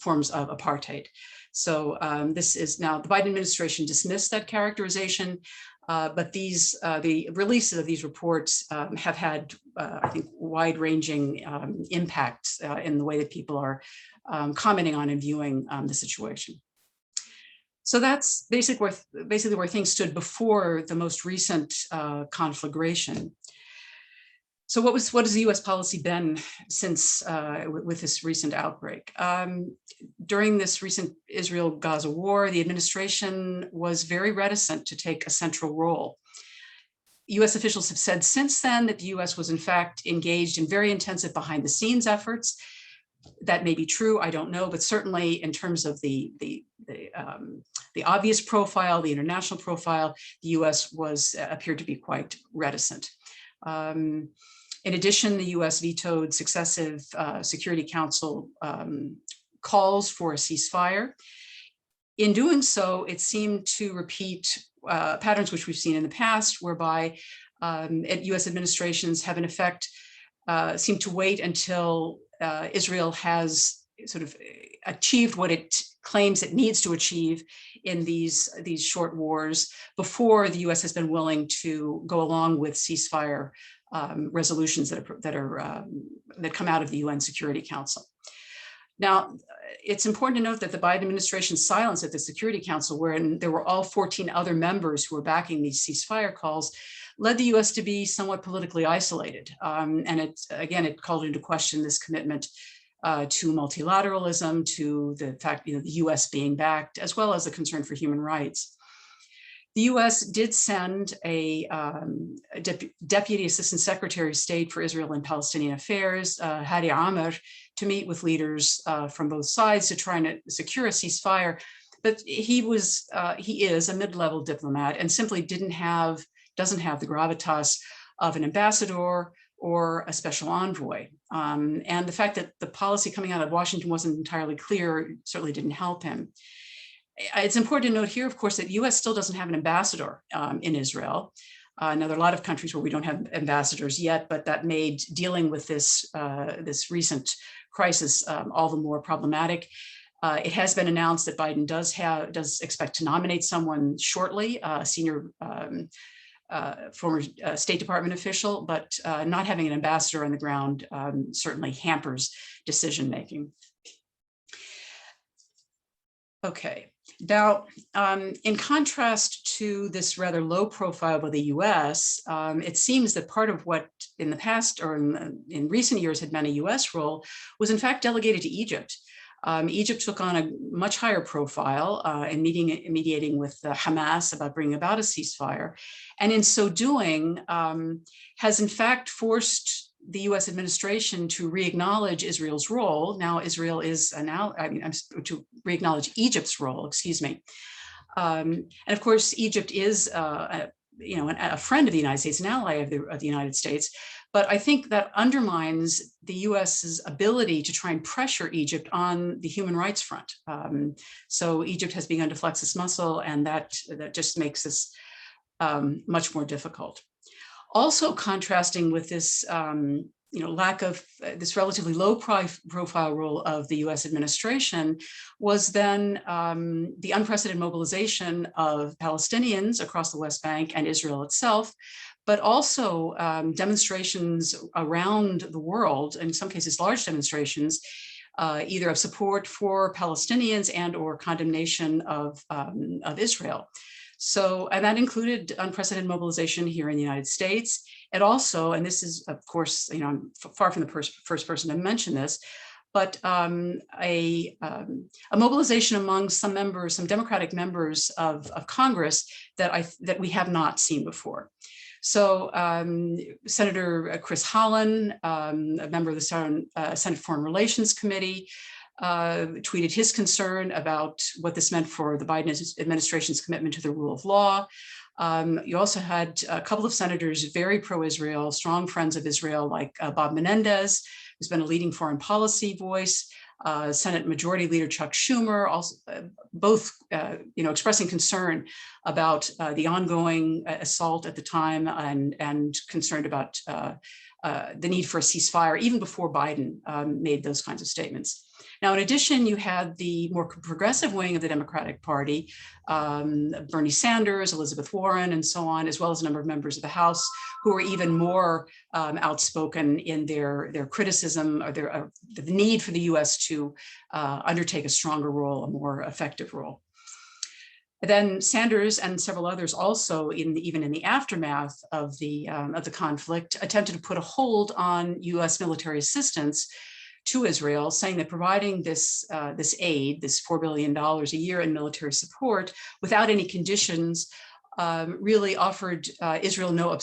forms of apartheid. So this is now, the Biden administration dismissed that characterization, but the releases of these reports have had, I think, wide-ranging impacts in the way that people are commenting on and viewing the situation. So that's basically where things stood before the most recent conflagration. So what has the U.S. policy been since with this recent outbreak? During this recent Israel-Gaza war, the administration was very reticent to take a central role. U.S. officials have said since then that the U.S. was in fact engaged in very intensive behind-the-scenes efforts. That may be true, I don't know, but certainly in terms of the obvious profile, the international profile, the U.S. appeared to be quite reticent. In addition, the U.S. vetoed successive Security Council calls for a ceasefire. In doing so, it seemed to repeat patterns which we've seen in the past, whereby U.S. administrations have in effect seemed to wait until Israel has sort of achieved what it claims it needs to achieve in these short wars before the U.S. has been willing to go along with ceasefire resolutions that come out of the UN Security Council. Now, it's important to note that the Biden administration's silence at the Security Council, wherein there were all 14 other members who were backing these ceasefire calls, led the U.S. to be somewhat politically isolated. And it called into question this commitment to multilateralism, to the fact the U.S. being backed, as well as a concern for human rights. The U.S. did send a Deputy Assistant Secretary of State for Israel and Palestinian Affairs, Hadi Amr, to meet with leaders from both sides to try and secure a ceasefire. But he is a mid-level diplomat and simply doesn't have the gravitas of an ambassador or a special envoy. And the fact that the policy coming out of Washington wasn't entirely clear certainly didn't help him. It's important to note here, of course, that the U.S. still doesn't have an ambassador in Israel. Now, there are a lot of countries where we don't have ambassadors yet, but that made dealing with this recent crisis all the more problematic. It has been announced that Biden does expect to nominate someone shortly, a senior former State Department official, but not having an ambassador on the ground certainly hampers decision making. Okay. Now, in contrast to this rather low profile by the U.S., it seems that part of what in the past or in recent years had been a U.S. role was in fact delegated to Egypt. Egypt took on a much higher profile in mediating with Hamas about bringing about a ceasefire, and in so doing has in fact forced the U.S. administration to re-acknowledge Israel's role. Now Israel is to re-acknowledge Egypt's role, excuse me. And of course, Egypt is a friend of the United States, an ally of the United States. But I think that undermines the U.S.'s ability to try and pressure Egypt on the human rights front. So Egypt has begun to flex its muscle, and that just makes this much more difficult. Also contrasting with this, lack of this relatively low profile role of the U.S. administration was then the unprecedented mobilization of Palestinians across the West Bank and Israel itself, but also demonstrations around the world, in some cases large demonstrations, either of support for Palestinians and or condemnation of Israel. So, and that included unprecedented mobilization here in the United States. It also, and this is, of course, I'm far from the first person to mention this, but a mobilization among some Democratic members of Congress that we have not seen before. So Senator Chris Holland, a member of the Senate Foreign Relations Committee, tweeted his concern about what this meant for the Biden administration's commitment to the rule of law. You also had a couple of senators very pro-Israel, strong friends of Israel, like Bob Menendez, who's been a leading foreign policy voice, Senate Majority Leader Chuck Schumer, also both expressing concern about the ongoing assault at the time and concerned about the need for a ceasefire even before Biden made those kinds of statements. Now, in addition, you had the more progressive wing of the Democratic Party, Bernie Sanders, Elizabeth Warren, and so on, as well as a number of members of the House who were even more outspoken in their criticism or the need for the U.S. to undertake a stronger role, a more effective role. Then Sanders and several others also, even in the aftermath of the conflict, attempted to put a hold on U.S. military assistance to Israel, saying that providing this aid, this $4 billion a year in military support, without any conditions, really offered Israel no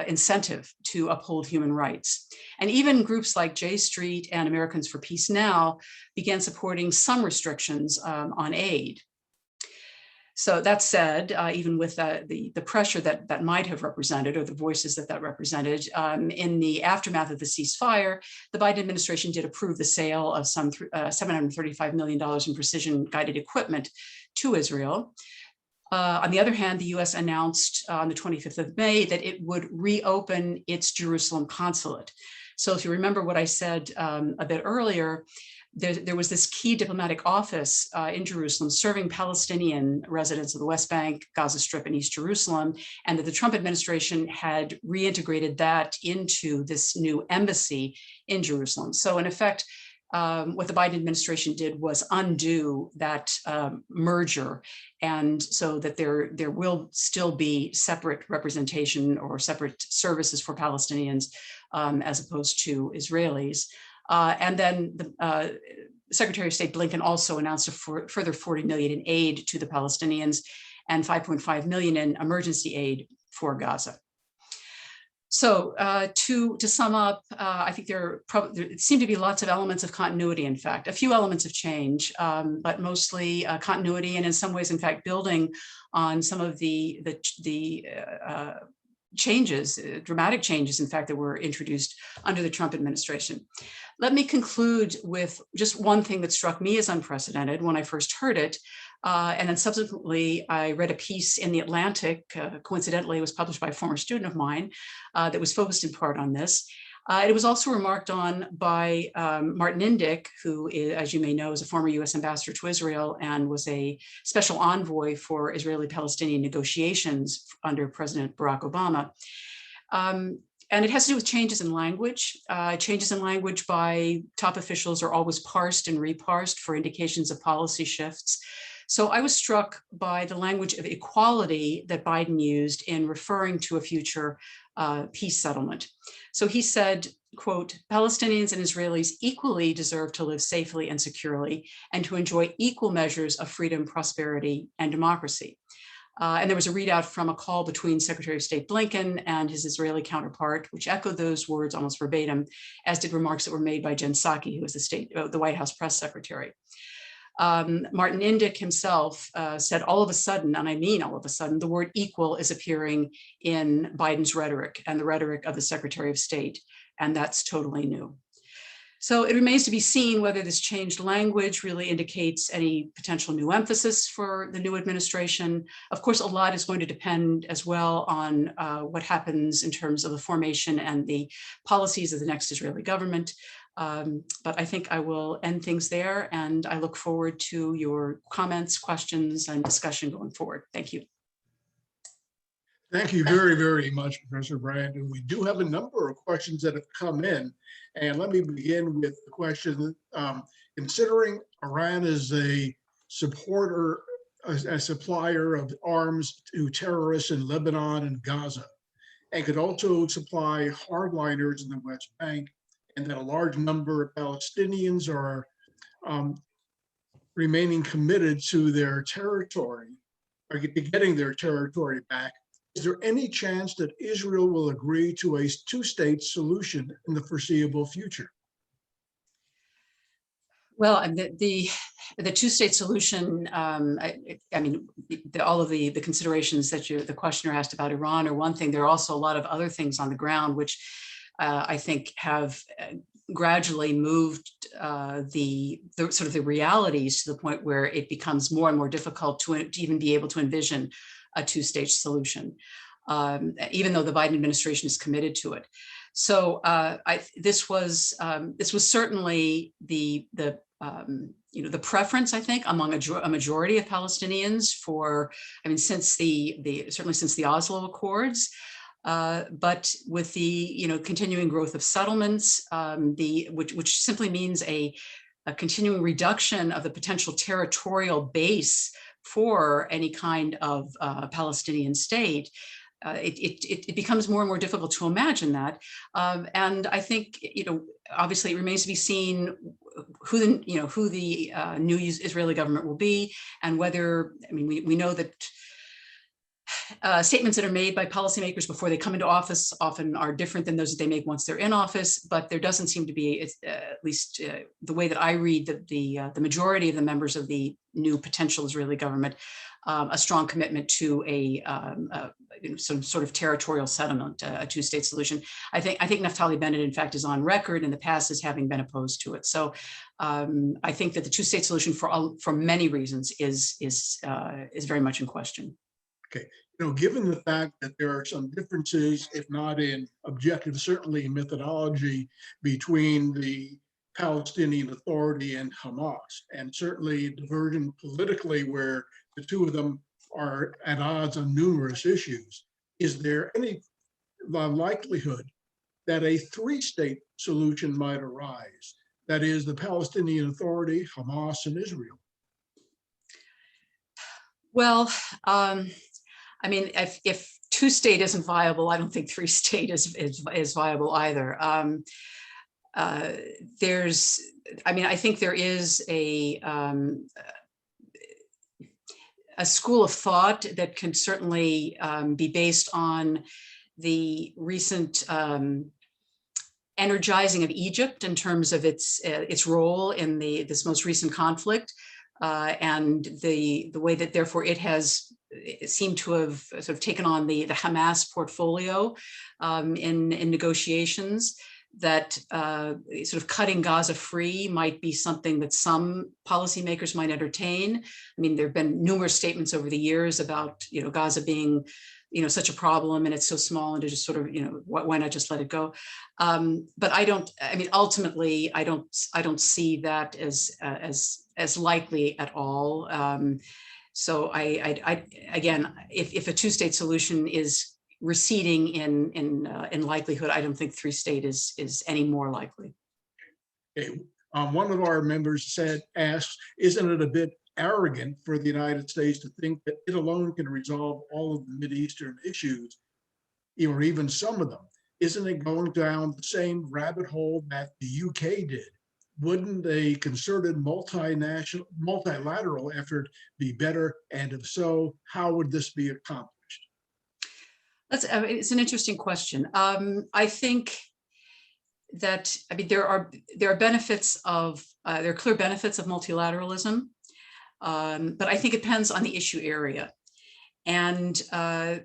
incentive to uphold human rights. And even groups like J Street and Americans for Peace Now began supporting some restrictions on aid. So that said, even with the pressure that might have represented, or the voices that represented, in the aftermath of the ceasefire, the Biden administration did approve the sale of some $735 million in precision-guided equipment to Israel. On the other hand, the U.S. announced on the 25th of May that it would reopen its Jerusalem consulate. So if you remember what I said a bit earlier, there was this key diplomatic office in Jerusalem serving Palestinian residents of the West Bank, Gaza Strip, and East Jerusalem, and that the Trump administration had reintegrated that into this new embassy in Jerusalem. So in effect, what the Biden administration did was undo that merger, and so that there will still be separate representation or separate services for Palestinians as opposed to Israelis. And then the Secretary of State Blinken also announced a further $40 million in aid to the Palestinians and $5.5 million in emergency aid for Gaza. So to sum up, I think there seem to be lots of elements of continuity, in fact, a few elements of change, but mostly continuity, and in some ways, in fact, building on some of the changes, dramatic changes, in fact, that were introduced under the Trump administration. Let me conclude with just one thing that struck me as unprecedented when I first heard it. And then subsequently, I read a piece in The Atlantic, coincidentally, it was published by a former student of mine that was focused in part on this. It was also remarked on by Martin Indyk, who, as you may know, is a former U.S. ambassador to Israel and was a special envoy for Israeli-Palestinian negotiations under President Barack Obama. And it has to do with changes in language. Changes in language by top officials are always parsed and reparsed for indications of policy shifts. So I was struck by the language of equality that Biden used in referring to a future peace settlement. So he said, quote, Palestinians and Israelis equally deserve to live safely and securely and to enjoy equal measures of freedom, prosperity, and democracy. And there was a readout from a call between Secretary of State Blinken and his Israeli counterpart, which echoed those words almost verbatim, as did remarks that were made by Jen Psaki, who was the White House press secretary. Martin Indyk himself said all of a sudden, and I mean all of a sudden, the word equal is appearing in Biden's rhetoric and the rhetoric of the Secretary of State, and that's totally new. So it remains to be seen whether this changed language really indicates any potential new emphasis for the new administration. Of course, a lot is going to depend as well on what happens in terms of the formation and the policies of the next Israeli government. But I think I will end things there, and I look forward to your comments, questions, and discussion going forward. Thank you. Thank you very, very much, Professor Brand. And we do have a number of questions that have come in. And let me begin with the question, considering Iran is a supporter, a supplier of arms to terrorists in Lebanon and Gaza, and could also supply hardliners in the West Bank, and that a large number of Palestinians are remaining committed to their territory, or getting their territory back. Is there any chance that Israel will agree to a two-state solution in the foreseeable future? Well, the two-state solution, I mean, all of the considerations that the questioner asked about Iran are one thing. There are also a lot of other things on the ground, which I think have gradually moved the sort of the realities to the point where it becomes more and more difficult to even be able to envision a two-stage solution. even though the Biden administration is committed to it. So this was certainly the preference, I think, among a majority of Palestinians for, I mean, certainly since the Oslo Accords. But with the continuing growth of settlements, which simply means a continuing reduction of the potential territorial base for any kind of Palestinian state, it becomes more and more difficult to imagine that. And I think obviously it remains to be seen who the new Israeli government will be, and whether, I mean, we know that statements that are made by policymakers before they come into office often are different than those that they make once they're in office. But there doesn't seem to be, at least the way that I read the majority of the members of the new potential Israeli government, a strong commitment to some sort of territorial settlement, a two-state solution. I think Naftali Bennett, in fact, is on record in the past as having been opposed to it. So I think that the two-state solution, for many reasons, is very much in question. Okay, given the fact that there are some differences, if not in objective, certainly in methodology, between the Palestinian Authority and Hamas, and certainly divergent politically where the two of them are at odds on numerous issues, is there any likelihood that a three-state solution might arise? That is, the Palestinian Authority, Hamas, and Israel? Well, I mean, if two-state isn't viable, I don't think three-state is viable either. I think there is a school of thought that can certainly be based on the recent energizing of Egypt in terms of its role in this most recent conflict, and the way that therefore it seemed to have sort of taken on the Hamas portfolio in negotiations. That sort of cutting Gaza free might be something that some policymakers might entertain. I mean, there have been numerous statements over the years about Gaza being such a problem and it's so small, and to just sort of why not just let it go? But ultimately I don't see that as likely at all. So again, if a two-state solution is receding in likelihood, I don't think three-state is any more likely. Okay. One of our members asked, isn't it a bit arrogant for the United States to think that it alone can resolve all of the Mideastern issues, or even some of them? Isn't it going down the same rabbit hole that the UK did? Wouldn't a concerted multilateral effort be better? And if so, how would this be accomplished? It's an interesting question. I think that there are benefits of there are clear benefits of multilateralism, but I think it depends on the issue area. And I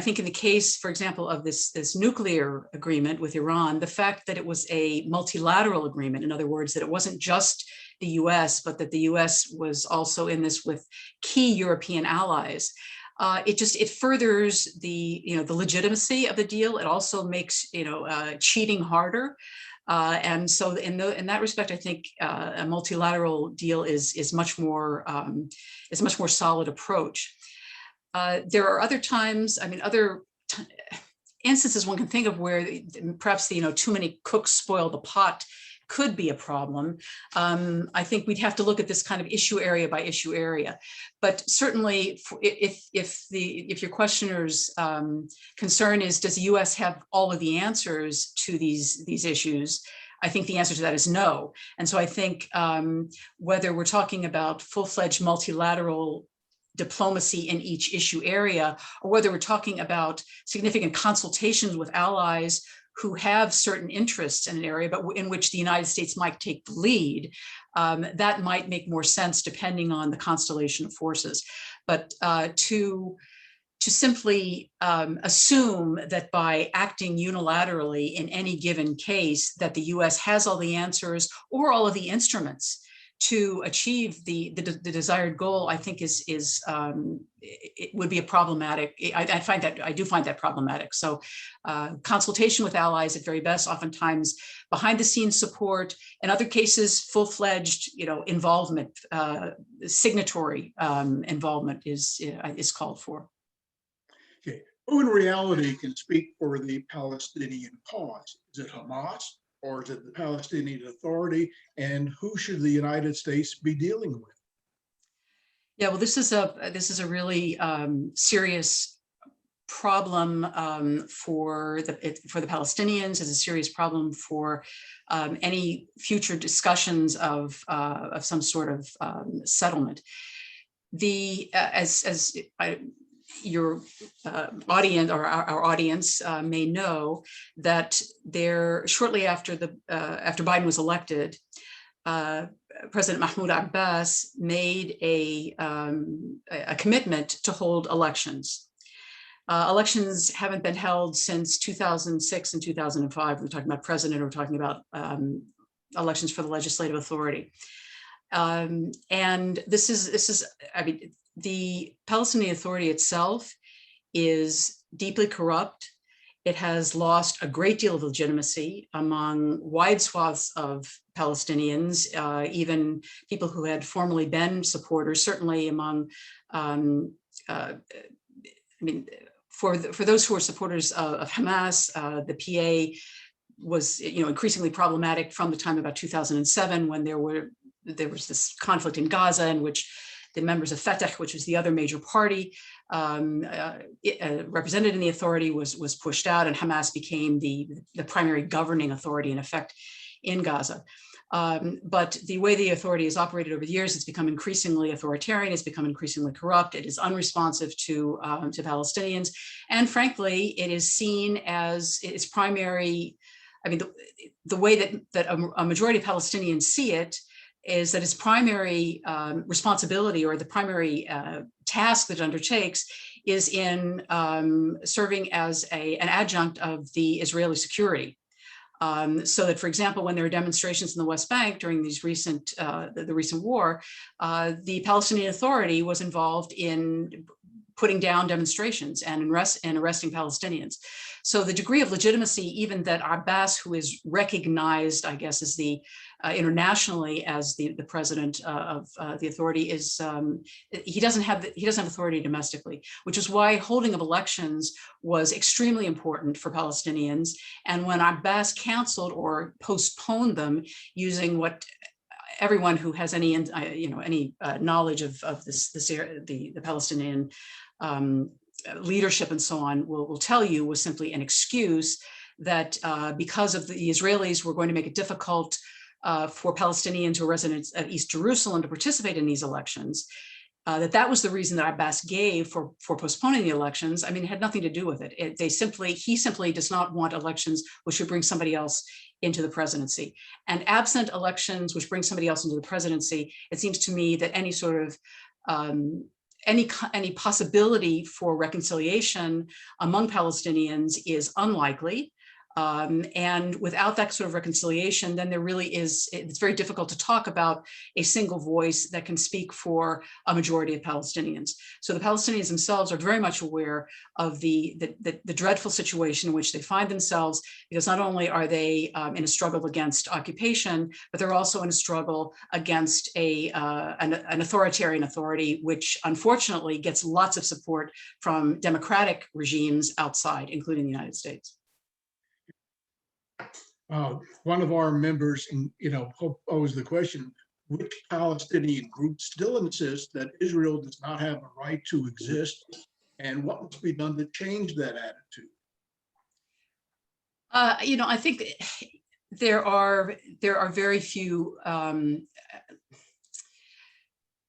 think in the case, for example, of this nuclear agreement with Iran, the fact that it was a multilateral agreement, in other words, that it wasn't just the US, but that the US was also in this with key European allies. It furthers the legitimacy of the deal. It also makes cheating harder, and so in that respect, I think a multilateral deal is much more solid approach. There are other times, other instances one can think of where perhaps too many cooks spoil the pot could be a problem. I think we'd have to look at this kind of issue area by issue area. But certainly, if your questioner's concern is, does the U.S. have all of the answers to these issues? I think the answer to that is no. And so I think whether we're talking about full-fledged multilateral diplomacy in each issue area, or whether we're talking about significant consultations with allies who have certain interests in an area, but in which the United States might take the lead, that might make more sense depending on the constellation of forces. But to simply assume that by acting unilaterally in any given case that the US has all the answers or all of the instruments to achieve the desired goal, I think it would be a problematic. I do find that problematic. So consultation with allies at very best, oftentimes behind the scenes support, in other cases, full-fledged, involvement, signatory involvement is called for. Okay, who in reality can speak for the Palestinian cause? Is it Hamas or is it the Palestinian Authority? And who should the United States be dealing with? Yeah, well, this is a really serious problem for the Palestinians. It's a serious problem for any future discussions of some sort of settlement. Your audience or our audience may know that shortly after Biden was elected, President Mahmoud Abbas made a commitment to hold elections. Elections haven't been held since 2006 and 2005. We're talking about president, we're talking about elections for the legislative authority. And this is, I mean, the Palestinian Authority itself is deeply corrupt. It has lost a great deal of legitimacy among wide swaths of Palestinians, even people who had formerly been supporters, certainly among, I mean, for those who are supporters of Hamas, the PA was, increasingly problematic from the time about 2007, when there was this conflict in Gaza in which the members of Fatah, which was the other major party represented in the authority, was pushed out, and Hamas became the primary governing authority in effect in Gaza. But the way the authority has operated over the years, it's become increasingly authoritarian, it's become increasingly corrupt, it is unresponsive to Palestinians, and frankly, it is seen as its primary, I mean, the way that a majority of Palestinians see it is that its primary responsibility, or the primary task that it undertakes, is in serving as an adjunct of the Israeli security. So that, for example, when there are demonstrations in the West Bank during these the recent war, the Palestinian Authority was involved in putting down demonstrations and arresting Palestinians. So the degree of legitimacy, even that Abbas, who is recognized, I guess, as internationally as the president of the authority, is he doesn't have authority domestically, which is why holding of elections was extremely important for Palestinians. And when Abbas canceled or postponed them, using what everyone who has any knowledge of the Palestinian leadership and so on will tell you, was simply an excuse that because of the Israelis were going to make it difficult for Palestinians who are residents of East Jerusalem to participate in these elections, that was the reason that Abbas gave for postponing the elections. I mean, it had nothing to do with it. He simply does not want elections which would bring somebody else into the presidency. And absent elections which bring somebody else into the presidency, it seems to me that any sort of any possibility for reconciliation among Palestinians is unlikely. And without that sort of reconciliation, then there really is, it's very difficult to talk about a single voice that can speak for a majority of Palestinians. So the Palestinians themselves are very much aware of the dreadful situation in which they find themselves, because not only are they in a struggle against occupation, but they're also in a struggle against an authoritarian authority, which unfortunately gets lots of support from democratic regimes outside, including the United States. One of our members, posed the question: which Palestinian group still insists that Israel does not have a right to exist, and what must be done to change that attitude? I think there are very few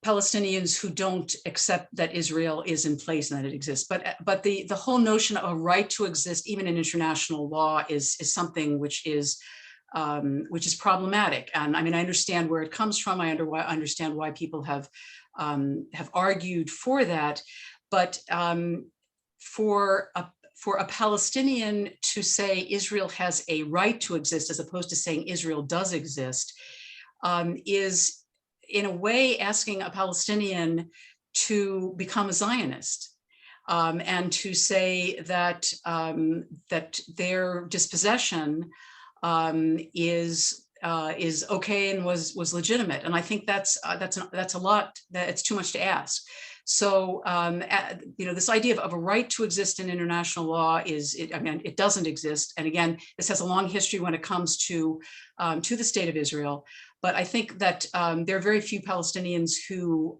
Palestinians who don't accept that Israel is in place and that it exists. But the whole notion of a right to exist, even in international law, is something which is problematic. And I mean, I understand where it comes from. I understand why people have argued for that. But for a Palestinian to say Israel has a right to exist, as opposed to saying Israel does exist, in a way, asking a Palestinian to become a Zionist, and to say that that their dispossession is okay and was legitimate. And I think that's a lot. It's too much to ask. So this idea of a right to exist in international law it doesn't exist. And again, this has a long history when it comes to the state of Israel. But I think that there are very few Palestinians who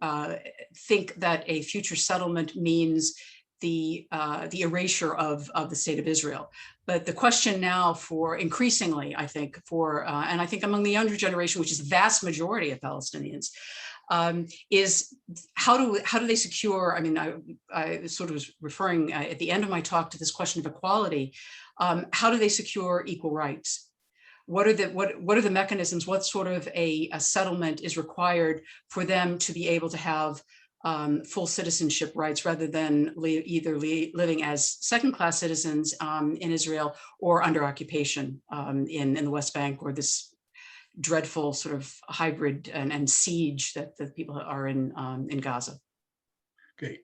think that a future settlement means the erasure of the state of Israel. But the question now for increasingly, I think, and I think among the younger generation, which is the vast majority of Palestinians, is how do they secure? I mean, I sort of was referring at the end of my talk to this question of equality. How do they secure equal rights? What are the mechanisms? What sort of a settlement is required for them to be able to have full citizenship rights, rather than either living as second-class citizens in Israel or under occupation in the West Bank, or this dreadful sort of hybrid and siege that the people are in Gaza? Okay.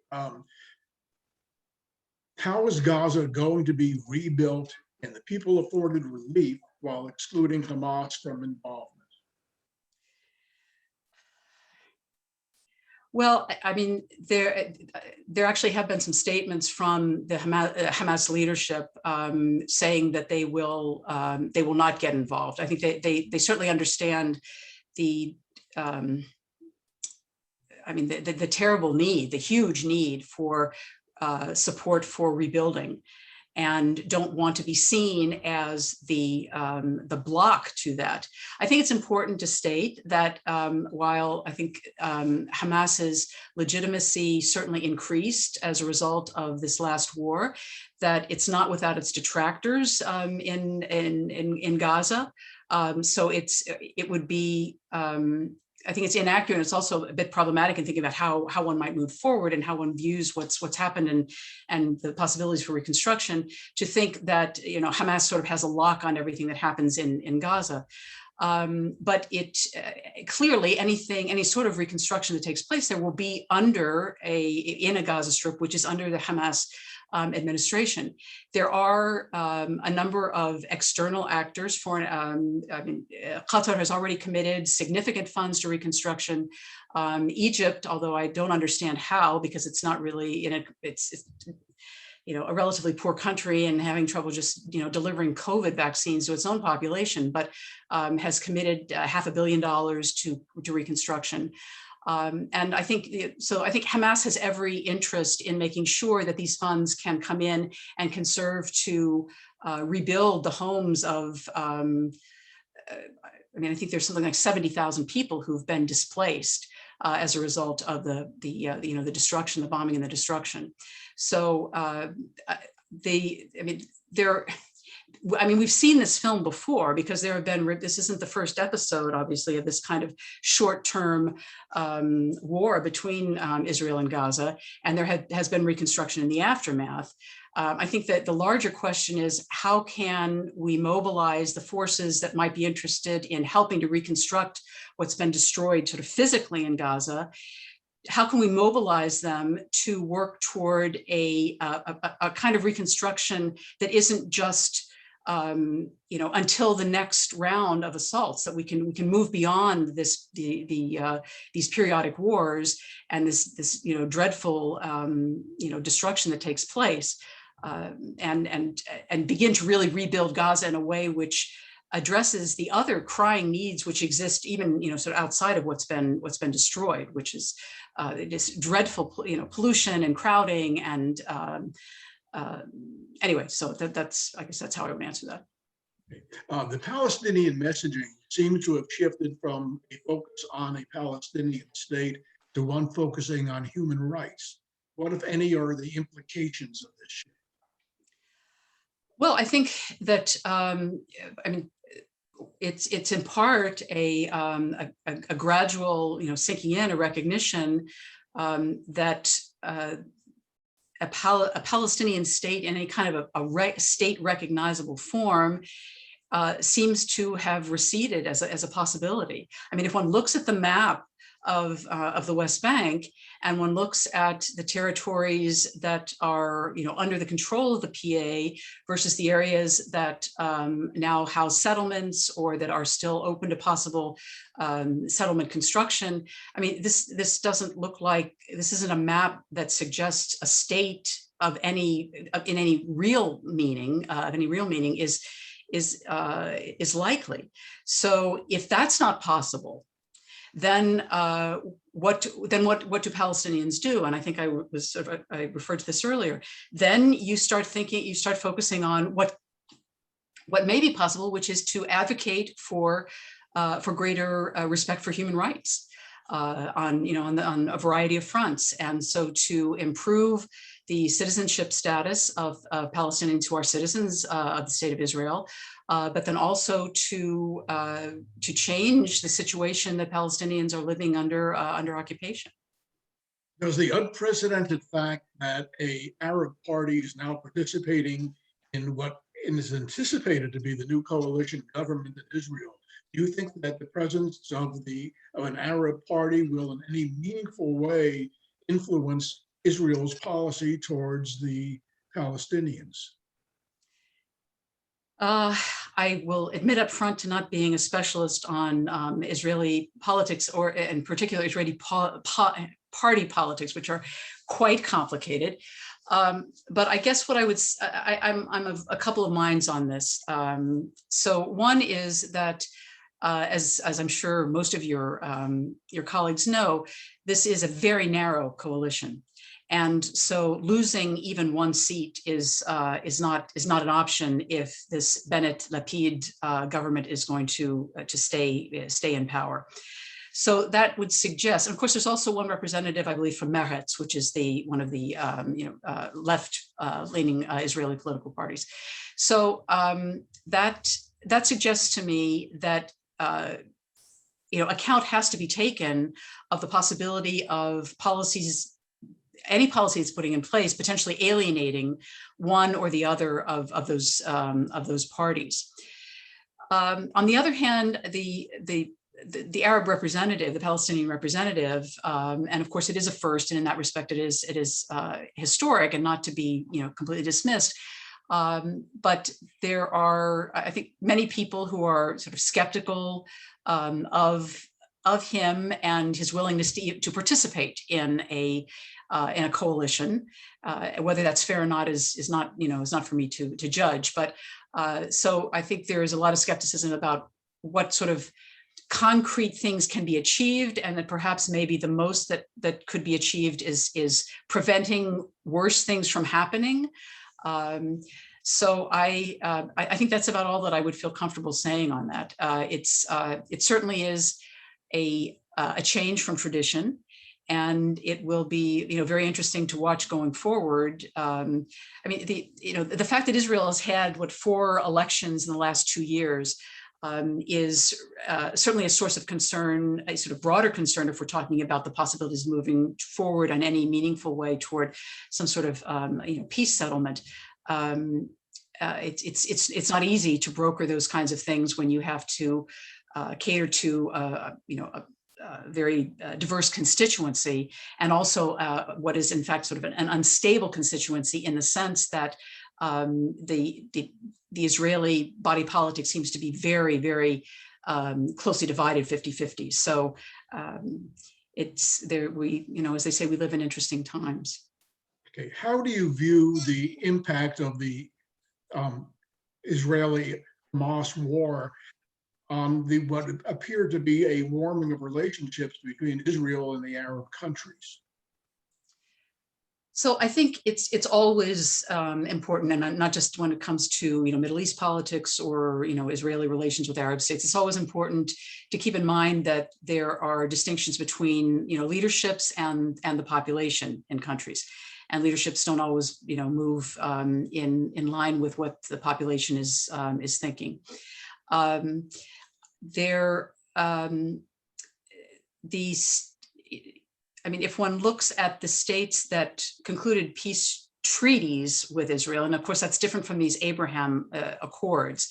How is Gaza going to be rebuilt and the people afforded relief while excluding Hamas from involvement? Well, I mean, there actually have been some statements from the Hamas leadership saying that they will not get involved. I think they certainly understand the terrible need, the huge need for support for rebuilding, and don't want to be seen as the block to that. I think it's important to state that while I think Hamas's legitimacy certainly increased as a result of this last war, that it's not without its detractors in Gaza. So it would be. I think it's inaccurate. It's also a bit problematic in thinking about how one might move forward and how one views what's happened and the possibilities for reconstruction, to think that Hamas sort of has a lock on everything that happens in Gaza. But it clearly any sort of reconstruction that takes place there will be in a Gaza Strip, which is under the Hamas administration. There are a number of external actors. Qatar has already committed significant funds to reconstruction. Egypt, although I don't understand how, because it's not really it's a relatively poor country and having trouble just delivering COVID vaccines to its own population, but has committed $500 million to reconstruction. And I think Hamas has every interest in making sure that these funds can come in and can serve to rebuild the homes of. I think there's something like 70,000 people who've been displaced as a result of the destruction, the bombing and the destruction. So we've seen this film before, because there have been, this isn't the first episode, obviously, of this kind of short-term war between Israel and Gaza, and there has been reconstruction in the aftermath. I think that the larger question is, how can we mobilize the forces that might be interested in helping to reconstruct what's been destroyed sort of physically in Gaza? How can we mobilize them to work toward a kind of reconstruction that isn't just until the next round of assaults, that we can move beyond these periodic wars and this dreadful destruction that takes place, and begin to really rebuild Gaza in a way which addresses the other crying needs which exist even sort of outside of what's been destroyed, which is this dreadful pollution and crowding and anyway, so that's I guess that's how I would answer that. The Palestinian messaging seems to have shifted from a focus on a Palestinian state to one focusing on human rights. What, if any, are the implications of this shift? Well, I think that it's in part a gradual sinking in, a recognition that a Palestinian state in a kind of a state recognizable form seems to have receded as a possibility. I mean, if one looks at the map of the West Bank, and one looks at the territories that are, under the control of the PA versus the areas that now house settlements or that are still open to possible settlement construction. I mean, this doesn't look like, this isn't a map that suggests a state of in any real meaning, is likely. So if that's not possible, then what do Palestinians do? And I think I referred to this earlier. Then you start focusing on what may be possible, which is to advocate for greater respect for human rights on a variety of fronts. And so to improve the citizenship status of Palestinians who are citizens of the state of Israel, but then also to change the situation that Palestinians are living under occupation. Does the unprecedented fact that an Arab party is now participating in what is anticipated to be the new coalition government in Israel, do you think that the presence of an Arab party will in any meaningful way influence Israel's policy towards the Palestinians? I will admit up front to not being a specialist on Israeli politics, or in particular Israeli party politics, which are quite complicated. But I guess what I would, I'm of a couple of minds on this. So one is that, as I'm sure most of your colleagues know, this is a very narrow coalition. And so losing even one seat is not an option if this Bennett-Lapid government is going to stay in power. So that would suggest, and of course, there's also one representative, I believe, from Meretz, which is one of the left-leaning Israeli political parties. So that suggests to me that account has to be taken of the possibility of any policy it's putting in place, potentially alienating one or the other of those parties. On the other hand, the Arab representative, the Palestinian representative, and of course it is a first, and in that respect it is historic and not to be completely dismissed. But there are, I think, many people who are sort of skeptical of him and his willingness to participate in a coalition. Whether that's fair or not is not for me to judge. But so I think there is a lot of skepticism about what sort of concrete things can be achieved, and that perhaps maybe the most that could be achieved is preventing worse things from happening. So I think that's about all that I would feel comfortable saying on that. It certainly is a change from tradition, and it will be very interesting to watch going forward. I mean, the fact that Israel has had 4 elections in the last 2 years is certainly a source of concern, a sort of broader concern if we're talking about the possibilities of moving forward in any meaningful way toward some sort of peace settlement. It's not easy to broker those kinds of things when you have to cater to a very diverse constituency, and also what is in fact sort of an unstable constituency, in the sense that the Israeli body politic seems to be very, very closely divided, 50-50. So it's there. As they say, we live in interesting times. Okay, how do you view the impact of the Israeli-Hamas war on what appeared to be a warming of relationships between Israel and the Arab countries? So I think it's always important, and not just when it comes to Middle East politics or Israeli relations with Arab states. It's always important to keep in mind that there are distinctions between leaderships and the population in countries, and leaderships don't always move in line with what the population is thinking. If one looks at the states that concluded peace treaties with Israel, and of course that's different from these Abraham Accords,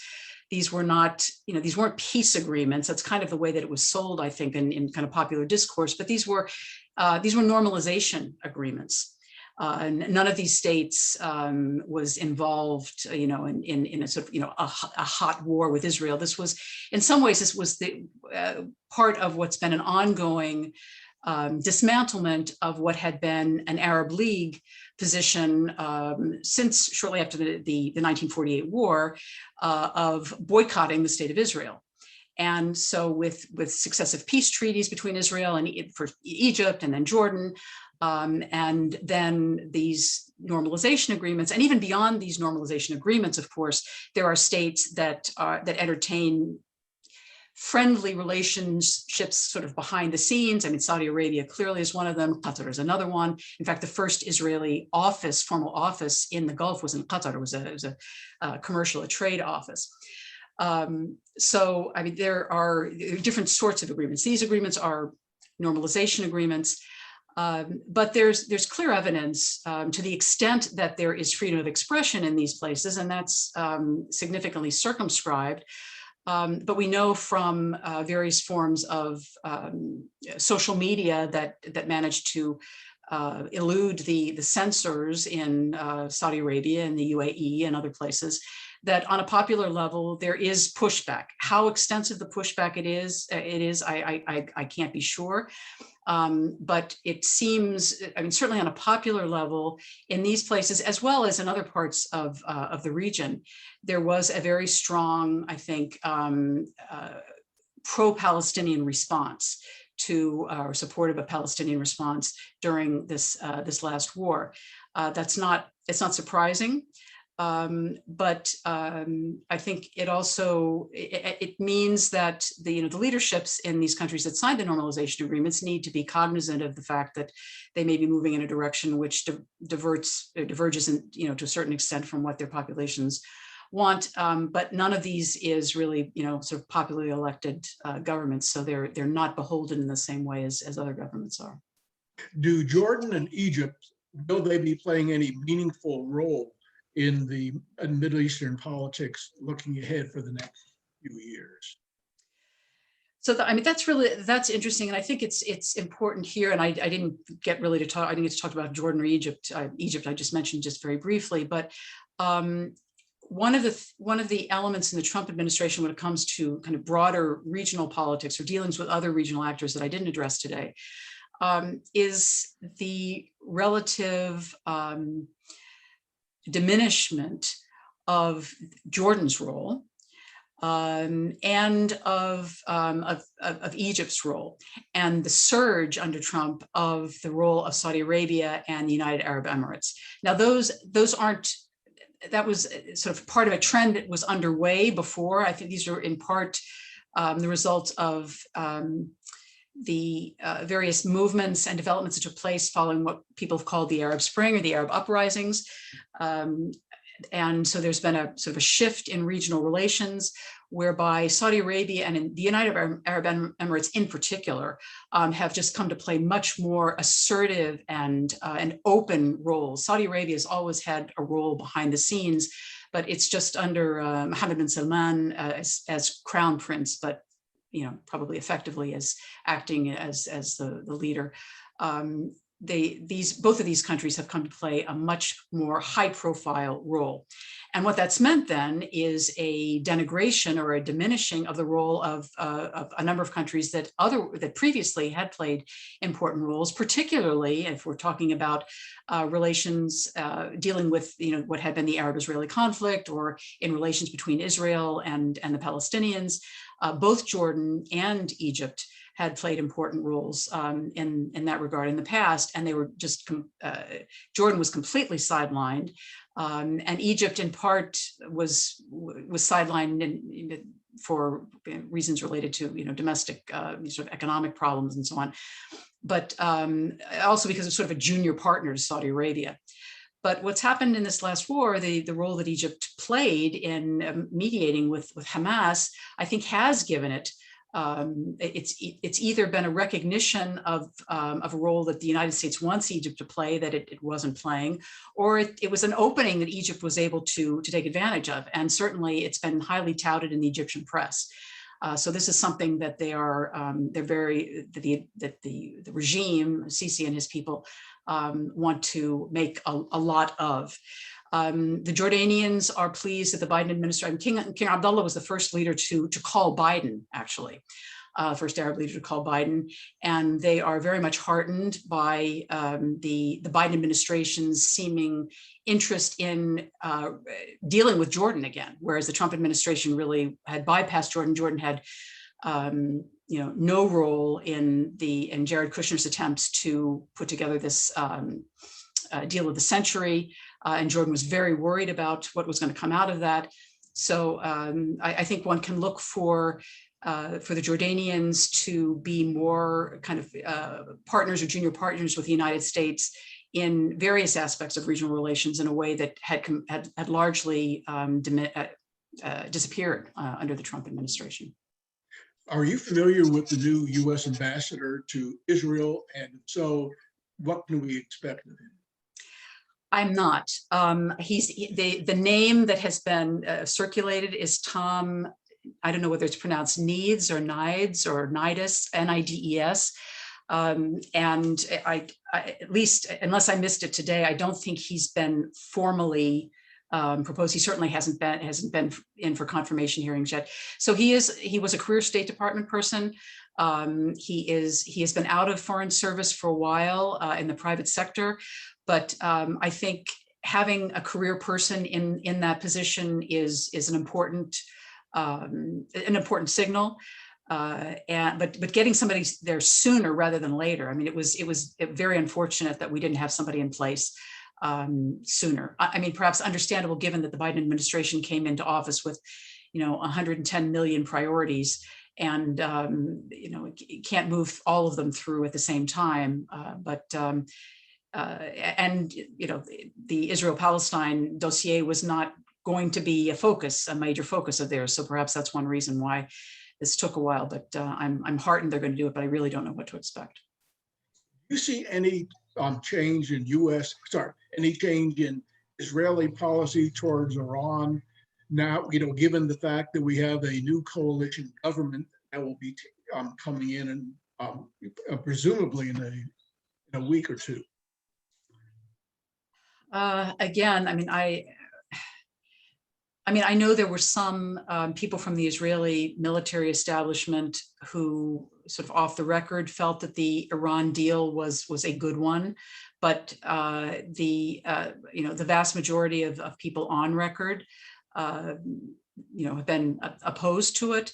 These were not, these weren't peace agreements. That's kind of the way that it was sold, I think, in kind of popular discourse. But these were normalization agreements. None of these states was involved, in a sort of, a hot war with Israel. This was, in some ways, this was the part of what's been an ongoing dismantlement of what had been an Arab League position since shortly after the 1948 war of boycotting the state of Israel. And so with successive peace treaties between Israel and for Egypt and then Jordan, and then these normalization agreements, and even beyond these normalization agreements, of course, there are states that entertain friendly relationships sort of behind the scenes. I mean, Saudi Arabia clearly is one of them. Qatar is another one. In fact, the first Israeli formal office in the Gulf was in Qatar. It was a commercial, a trade office. So, I mean, there are different sorts of agreements. These agreements are normalization agreements. But there's clear evidence to the extent that there is freedom of expression in these places, and that's significantly circumscribed. But we know from various forms of social media that managed to elude the censors in Saudi Arabia and the UAE and other places, that on a popular level, there is pushback. How extensive the pushback it is, I can't be sure. But it seems, I mean, certainly on a popular level in these places, as well as in other parts of the region, there was a very strong, I think, pro-Palestinian response to, or support of a Palestinian response during this last war. It's not surprising. But I think it also, it means that the leaderships in these countries that signed the normalization agreements need to be cognizant of the fact that they may be moving in a direction which diverges to a certain extent from what their populations want. But none of these is really, sort of popularly elected governments. So they're not beholden in the same way as other governments are. Do Jordan and Egypt, will they be playing any meaningful role in Middle Eastern politics looking ahead for the next few years? So I mean, that's interesting, and I think it's important here. And I didn't get really to talk. I didn't get to talk about Jordan or Egypt. Egypt I just mentioned just very briefly, but one of the elements in the Trump administration when it comes to kind of broader regional politics or dealings with other regional actors that I didn't address today is the relative diminishment of Jordan's role and of Egypt's role, and the surge under Trump of the role of Saudi Arabia and the United Arab Emirates. Now, those aren't. That was sort of part of a trend that was underway before. I think these are in part the result of the various movements and developments that took place following what people have called the Arab Spring or the Arab uprisings. And so there's been a sort of a shift in regional relations whereby Saudi Arabia and the United Arab Emirates in particular have just come to play much more assertive and open roles. Saudi Arabia has always had a role behind the scenes, but it's just under Mohammed bin Salman as crown prince, but probably effectively as acting as the leader. Both of these countries have come to play a much more high-profile role. And what that's meant then is a denigration or a diminishing of the role of a number of countries that previously had played important roles, particularly if we're talking about relations dealing with what had been the Arab-Israeli conflict, or in relations between Israel and the Palestinians. Both Jordan and Egypt had played important roles in that regard in the past, and they were just Jordan was completely sidelined, and Egypt in part was sidelined for reasons related to domestic sort of economic problems and so on, but also because it's sort of a junior partner to Saudi Arabia. But what's happened in this last war, the role that Egypt played in mediating with Hamas, I think has given it it's either been a recognition of a role that the United States wants Egypt to play that it wasn't playing, or it was an opening that Egypt was able to take advantage of. And certainly it's been highly touted in the Egyptian press. So this is something that they're very, that the regime, Sisi and his people, want to make a lot of. The Jordanians are pleased that the Biden administration, King Abdullah was the first leader to call Biden, actually, first Arab leader to call Biden, and they are very much heartened by the Biden administration's seeming interest in dealing with Jordan again, whereas the Trump administration really had bypassed Jordan. Jordan had no role in Jared Kushner's attempts to put together this deal of the century. And Jordan was very worried about what was going to come out of that. So I think one can look for the Jordanians to be more kind of partners or junior partners with the United States in various aspects of regional relations in a way that had largely disappeared under the Trump administration. Are you familiar with the new U.S. ambassador to Israel? And so what can we expect of him? I'm not. The name that has been circulated is Tom, I don't know whether it's pronounced Nides or Nides or Nides, Nides. And I, at least, unless I missed it today, I don't think he's been formally proposed. He certainly hasn't been in for confirmation hearings yet. So he was a career State Department person. He has been out of foreign service for a while in the private sector, but I think having a career person in that position is an important signal. But getting somebody there sooner rather than later. I mean, it was very unfortunate that we didn't have somebody in place sooner. I mean, perhaps understandable given that the Biden administration came into office with, 110 million priorities, and you can't move all of them through at the same time. The Israel-Palestine dossier was not going to be a major focus of theirs. So perhaps that's one reason why this took a while, but I'm heartened they're going to do it, but I really don't know what to expect. Do you see any change in any change in Israeli policy towards Iran now, given the fact that we have a new coalition government that will be coming in and presumably in a week or two? Again, I know there were some people from the Israeli military establishment who sort of off the record felt that the Iran deal was a good one, but the vast majority of people on record have been opposed to it.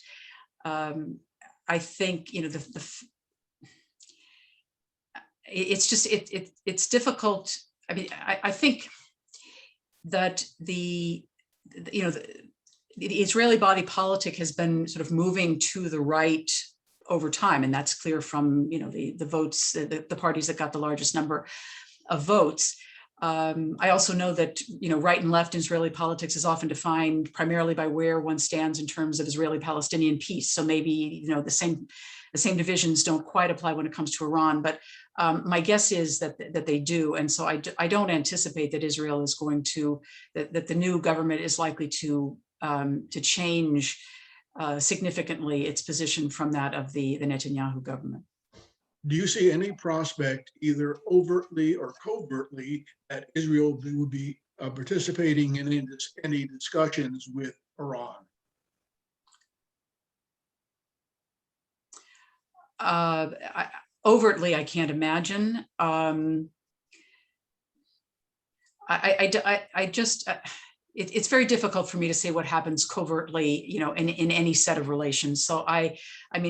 I think it's difficult. I mean, I think that the Israeli body politic has been sort of moving to the right over time, and that's clear from the votes, the parties that got the largest number of votes. I also know that right and left in Israeli politics is often defined primarily by where one stands in terms of Israeli-Palestinian peace. So maybe the same divisions don't quite apply when it comes to Iran, but my guess is that they do. And so I don't anticipate that Israel is going to, that the new government is likely to change significantly its position from that of the Netanyahu government. Do you see any prospect, either overtly or covertly, that Israel would be participating in any discussions with Iran? Overtly, I can't imagine. It's very difficult for me to say what happens covertly, in any set of relations. So I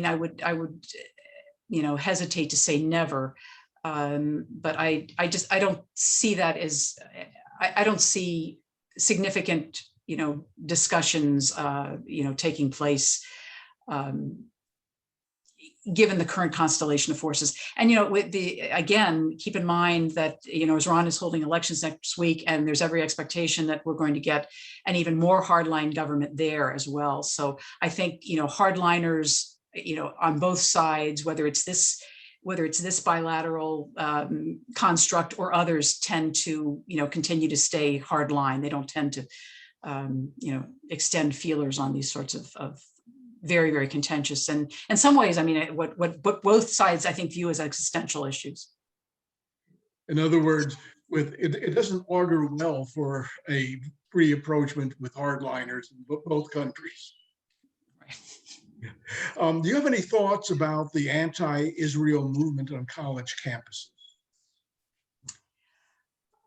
would hesitate to say never, but I don't see that as, I don't see significant, discussions, taking place, given the current constellation of forces. And, again, keep in mind that, Iran is holding elections next week, and there's every expectation that we're going to get an even more hardline government there as well. So I think, hardliners on both sides, whether it's this bilateral construct or others, tend to, continue to stay hardline. They don't tend to, extend feelers on these sorts of very, very contentious, and in some ways, I mean, what both sides, I think, view as existential issues. In other words, it doesn't augur well for a free approachment with hardliners in both countries. Do you have any thoughts about the anti-Israel movement on college campuses?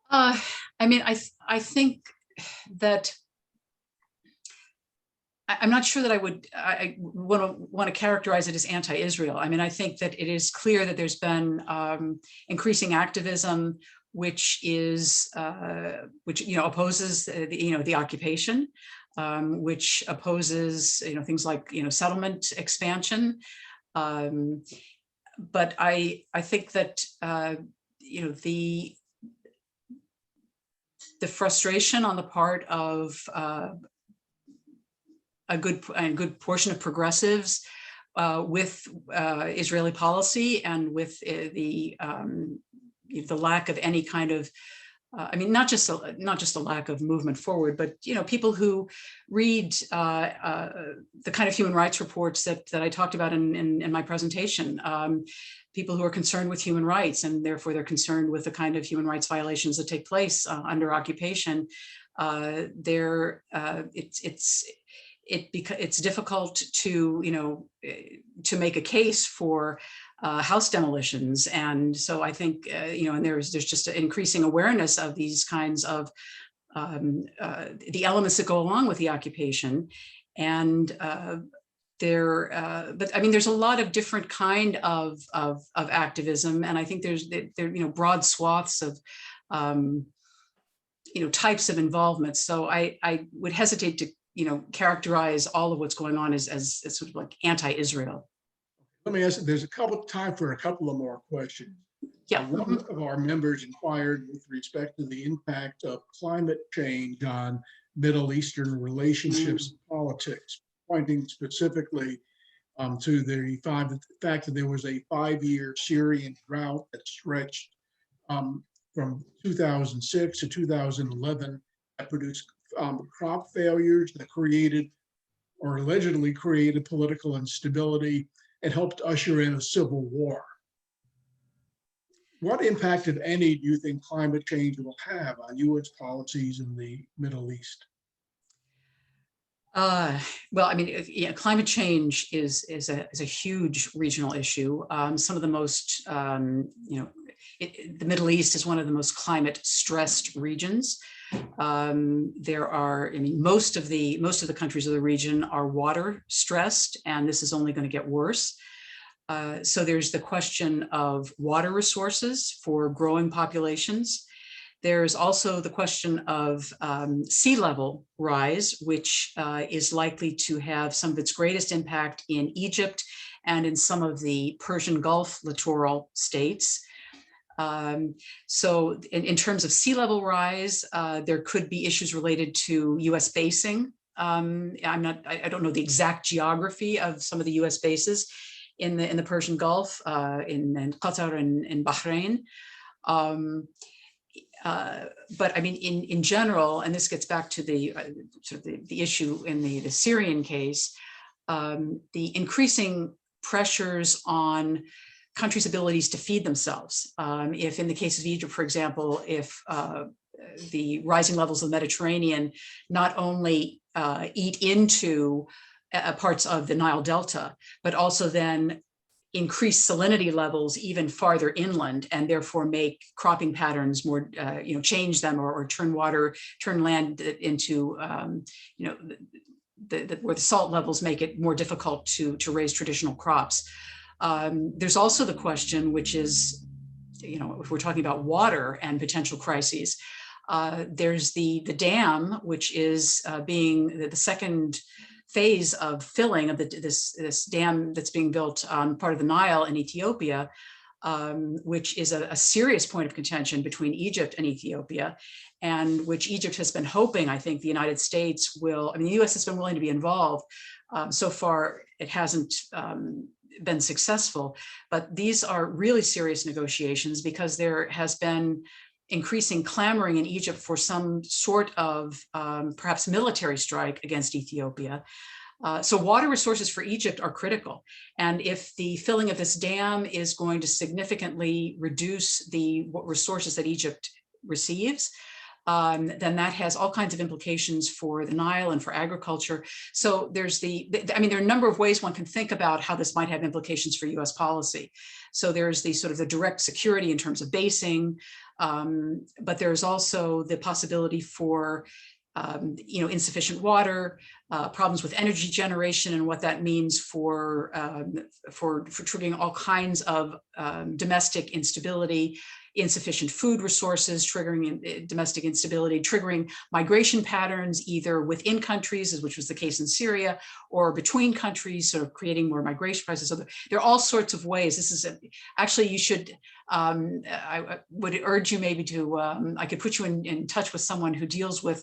I mean, I think that I'm not sure that I want to characterize it as anti-Israel. I mean, I think that it is clear that there's been increasing activism, which opposes the occupation, which opposes things like settlement expansion. But I think that the frustration on the part of a good portion of progressives with Israeli policy and with the lack of any kind of, I mean, not just a lack of movement forward, but people who read the kind of human rights reports that I talked about in my presentation, people who are concerned with human rights, and therefore they're concerned with the kind of human rights violations that take place under occupation. It's difficult to make a case for house demolitions, and so I think and there's just an increasing awareness of these kinds of the elements that go along with the occupation, and but I mean, there's a lot of different kind of activism, and I think there broad swaths of types of involvement. So I would hesitate to characterize all of what's going on as sort of like anti-Israel. Let me ask, there's time for a couple of more questions. Yeah. One of our members inquired with respect to the impact of climate change on Middle Eastern relationships and politics, pointing specifically to the fact that there was a 5-year Syrian drought that stretched from 2006 to 2011 that produced crop failures that created or allegedly created political instability and helped usher in a civil war. What impact, if any, do you think climate change will have on U.S. policies in the Middle East? Well, I mean, climate change is a huge regional issue. Some of the most, the Middle East is one of the most climate stressed regions. There are, I mean, most of the countries of the region are water stressed, and this is only going to get worse. So there's the question of water resources for growing populations. There's also the question of sea level rise, which is likely to have some of its greatest impact in Egypt and in some of the Persian Gulf littoral states. So in terms of sea level rise, there could be issues related to US basing. I don't know the exact geography of some of the US bases in the Persian Gulf, in Qatar and in Bahrain. But I mean, in general, and this gets back to the sort of the issue in the Syrian case, the increasing pressures on countries' abilities to feed themselves. If in the case of Egypt, for example, if the rising levels of the Mediterranean not only eat into parts of the Nile Delta, but also then increase salinity levels even farther inland, and therefore make cropping patterns more, change them or turn land into, where the salt levels make it more difficult to raise traditional crops. There's also the question, which is, if we're talking about water and potential crises, there's the dam, which is being the second phase of filling of this dam that's being built on part of the Nile in Ethiopia, which is a serious point of contention between Egypt and Ethiopia, and which Egypt has been hoping, I think the United States will, I mean, the US has been willing to be involved, So far, it hasn't been successful, but these are really serious negotiations because there has been increasing clamoring in Egypt for some sort of perhaps military strike against Ethiopia. So water resources for Egypt are critical. And if the filling of this dam is going to significantly reduce the resources that Egypt receives, then that has all kinds of implications for the Nile and for agriculture. So there's I mean, there are a number of ways one can think about how this might have implications for US policy. So there's the sort of the direct security in terms of basing, but there's also the possibility for insufficient water, problems with energy generation, and what that means for triggering all kinds of domestic instability, insufficient food resources, triggering domestic instability, triggering migration patterns either within countries, which was the case in Syria, or between countries, sort of creating more migration crises. So there are all sorts of ways. This is actually, you should, I would urge you maybe to, I could put you in touch with someone who deals with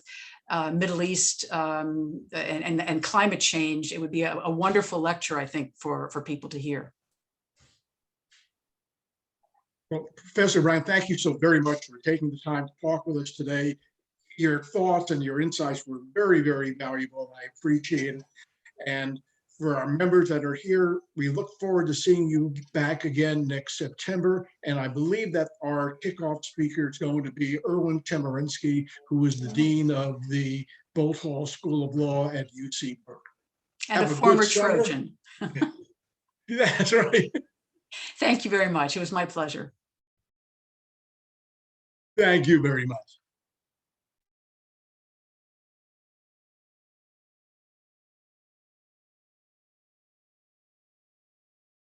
Middle East and climate change. It would be a wonderful lecture, I think, for people to hear. Well, Professor Brand, thank you so very much for taking the time to talk with us today. Your thoughts and your insights were very, very valuable. I appreciate it. And for our members that are here, we look forward to seeing you back again next September. And I believe that our kickoff speaker is going to be Erwin Chemerinsky, who is the Dean of the Bolt Hall School of Law at UC Berkeley. And Have a a former good summer. Trojan. That's right. Thank you very much. It was my pleasure. Thank you very much.